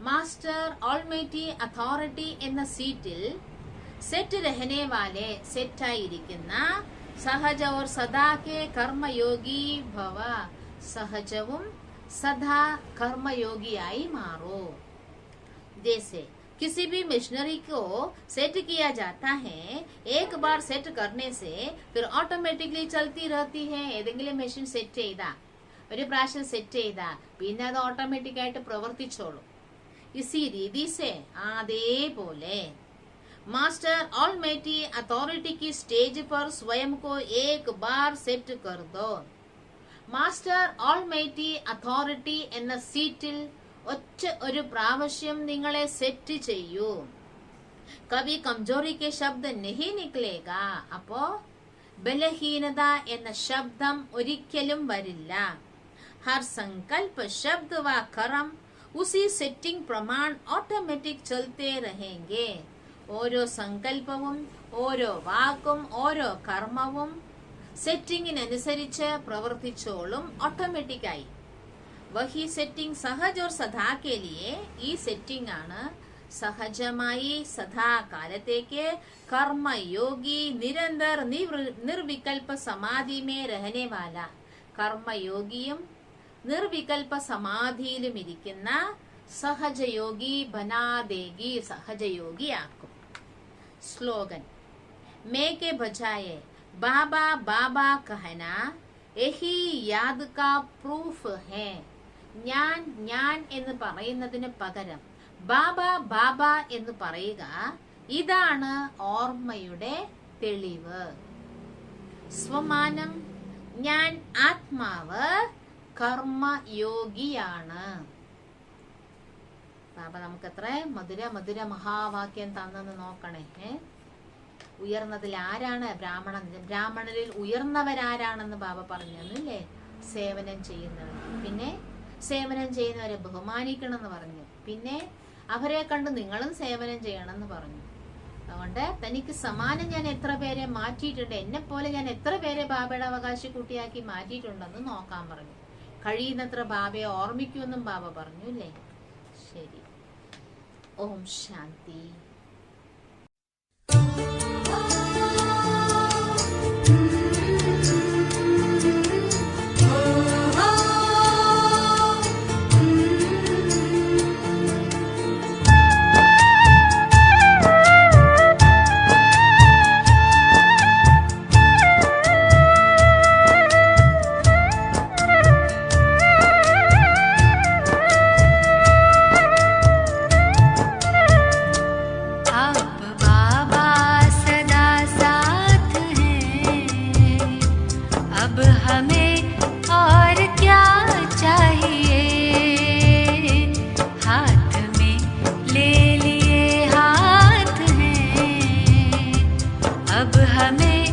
मास्टर ऑलमाइटी अथॉरिटी എന്ന സീറ്റിൽ സെറ്റ് रहने वाले സെറ്റായിരിക്കുന്ന സഹജ और सदा के कर्मयोगी भव. സഹജവും സദാ कर्मयोगियाई मारो. जैसे किसी भी मिशनरी को सेट किया जाता है, एक बार सेट करने से फिर ऑटोमेटिकली चलती रहती है. ഏതെങ്കിലും മെഷീൻ സെറ്റ് ചെയ്താ ഒരു പ്രാവശ്യം സെറ്റ് ചെയ്താ പിന്നെ അത് ഓട്ടോമാറ്റിക് ആയിട്ട് പ്രവർത്തിച്ചോളും. इसी रीति से അതേപോലെ मास्टर ऑलमाइटी अथॉरिटी की स्टेज पर स्वयं को एक बार सेट कर दो. മാസ്റ്റർ ഓൾമൈറ്റി അതോറിറ്റി എന്ന സീറ്റിൽ ഒറ്റ ഒരു പ്രാവശ്യം നിങ്ങളെ സെറ്റ് ചെയ്യൂ. കവി കംജോറി കെ ശബ്ദ നഹി നിക്ലേഗ. അപ്പോ ബലഹീനത എന്ന ശബ്ദം ഒരിക്കലും വരില്ല. ഹർ സങ്കൽപ ശബ്ദ വ കർम ഉസി സെറ്റിംഗ് പ്രമാൺ ഓട്ടോമാറ്റിക് ചലത്തെ रहेंगे. ഓരോ സങ്കല്പവും ഓരോ വാക്കും ഓരോ കർമ്മവും സെറ്റിംഗിനനുസരിച്ച് പ്രവർത്തിച്ചോളും ഓട്ടോമാറ്റിക്കായി. വഹി സെറ്റിംഗ് സഹജ और സദാ के लिए ഈ സെറ്റിംഗ് ആണ് സഹജമായി സദാകാലത്തേക്ക് കർമ്മയോഗി നിരന്തർ നിർവികൽപ സമാധി മേ रहने वाला. കർമ്മയോഗിയും നിർവികൽപ സമാധിയിലും ഇരിക്കുന്ന സഹജയോഗി ബനാദേഗി. സഹജയോഗിയാക്കും. സ്ലോഗൻ. മേ के बजाय बाबा बाबा कहना यही याद का പ്രൂഫ് है. ഞാൻ ഞാൻ എന്ന് പറയുന്നതിന് പകരം ബാബ ബാബ എന്ന് പറയുക. ഇതാണ് ഓർമ്മയുടെ തെളിവ്. സ്വമാനം. ഞാൻ ആത്മാവ് കർമ്മയോഗിയാണ്. ബാബ നമുക്ക് എത്ര മധുര മധുര മഹാവാക്യം തന്നെന്ന് നോക്കണേ. ഉയർന്നതിൽ ആരാണ്? ബ്രാഹ്മണരിൽ ഉയർന്നവരാരാണെന്ന് ബാബ പറഞ്ഞല്ലേ? സേവനം ചെയ്യുന്നവർ. പിന്നെ സേവനം ചെയ്യുന്നവരെ ബഹുമാനിക്കണം എന്ന് പറഞ്ഞു. പിന്നെ അവരെ കണ്ട് നിങ്ങളും സേവനം ചെയ്യണം എന്ന് പറഞ്ഞു. അതുകൊണ്ട് തനിക്ക് സമാനം ഞാൻ എത്ര പേരെ മാറ്റിയിട്ടുണ്ട്, എന്നെ പോലെ ഞാൻ എത്ര പേരെ ബാബയുടെ അവകാശി കുട്ടിയാക്കി മാറ്റിയിട്ടുണ്ടെന്ന് നോക്കാൻ പറഞ്ഞു. കഴിയുന്നത്ര ബാബയെ ഓർമ്മിക്കുമെന്നും ബാബ പറഞ്ഞു അല്ലേ? ശരി. ഓം ശാന്തി. अब हमें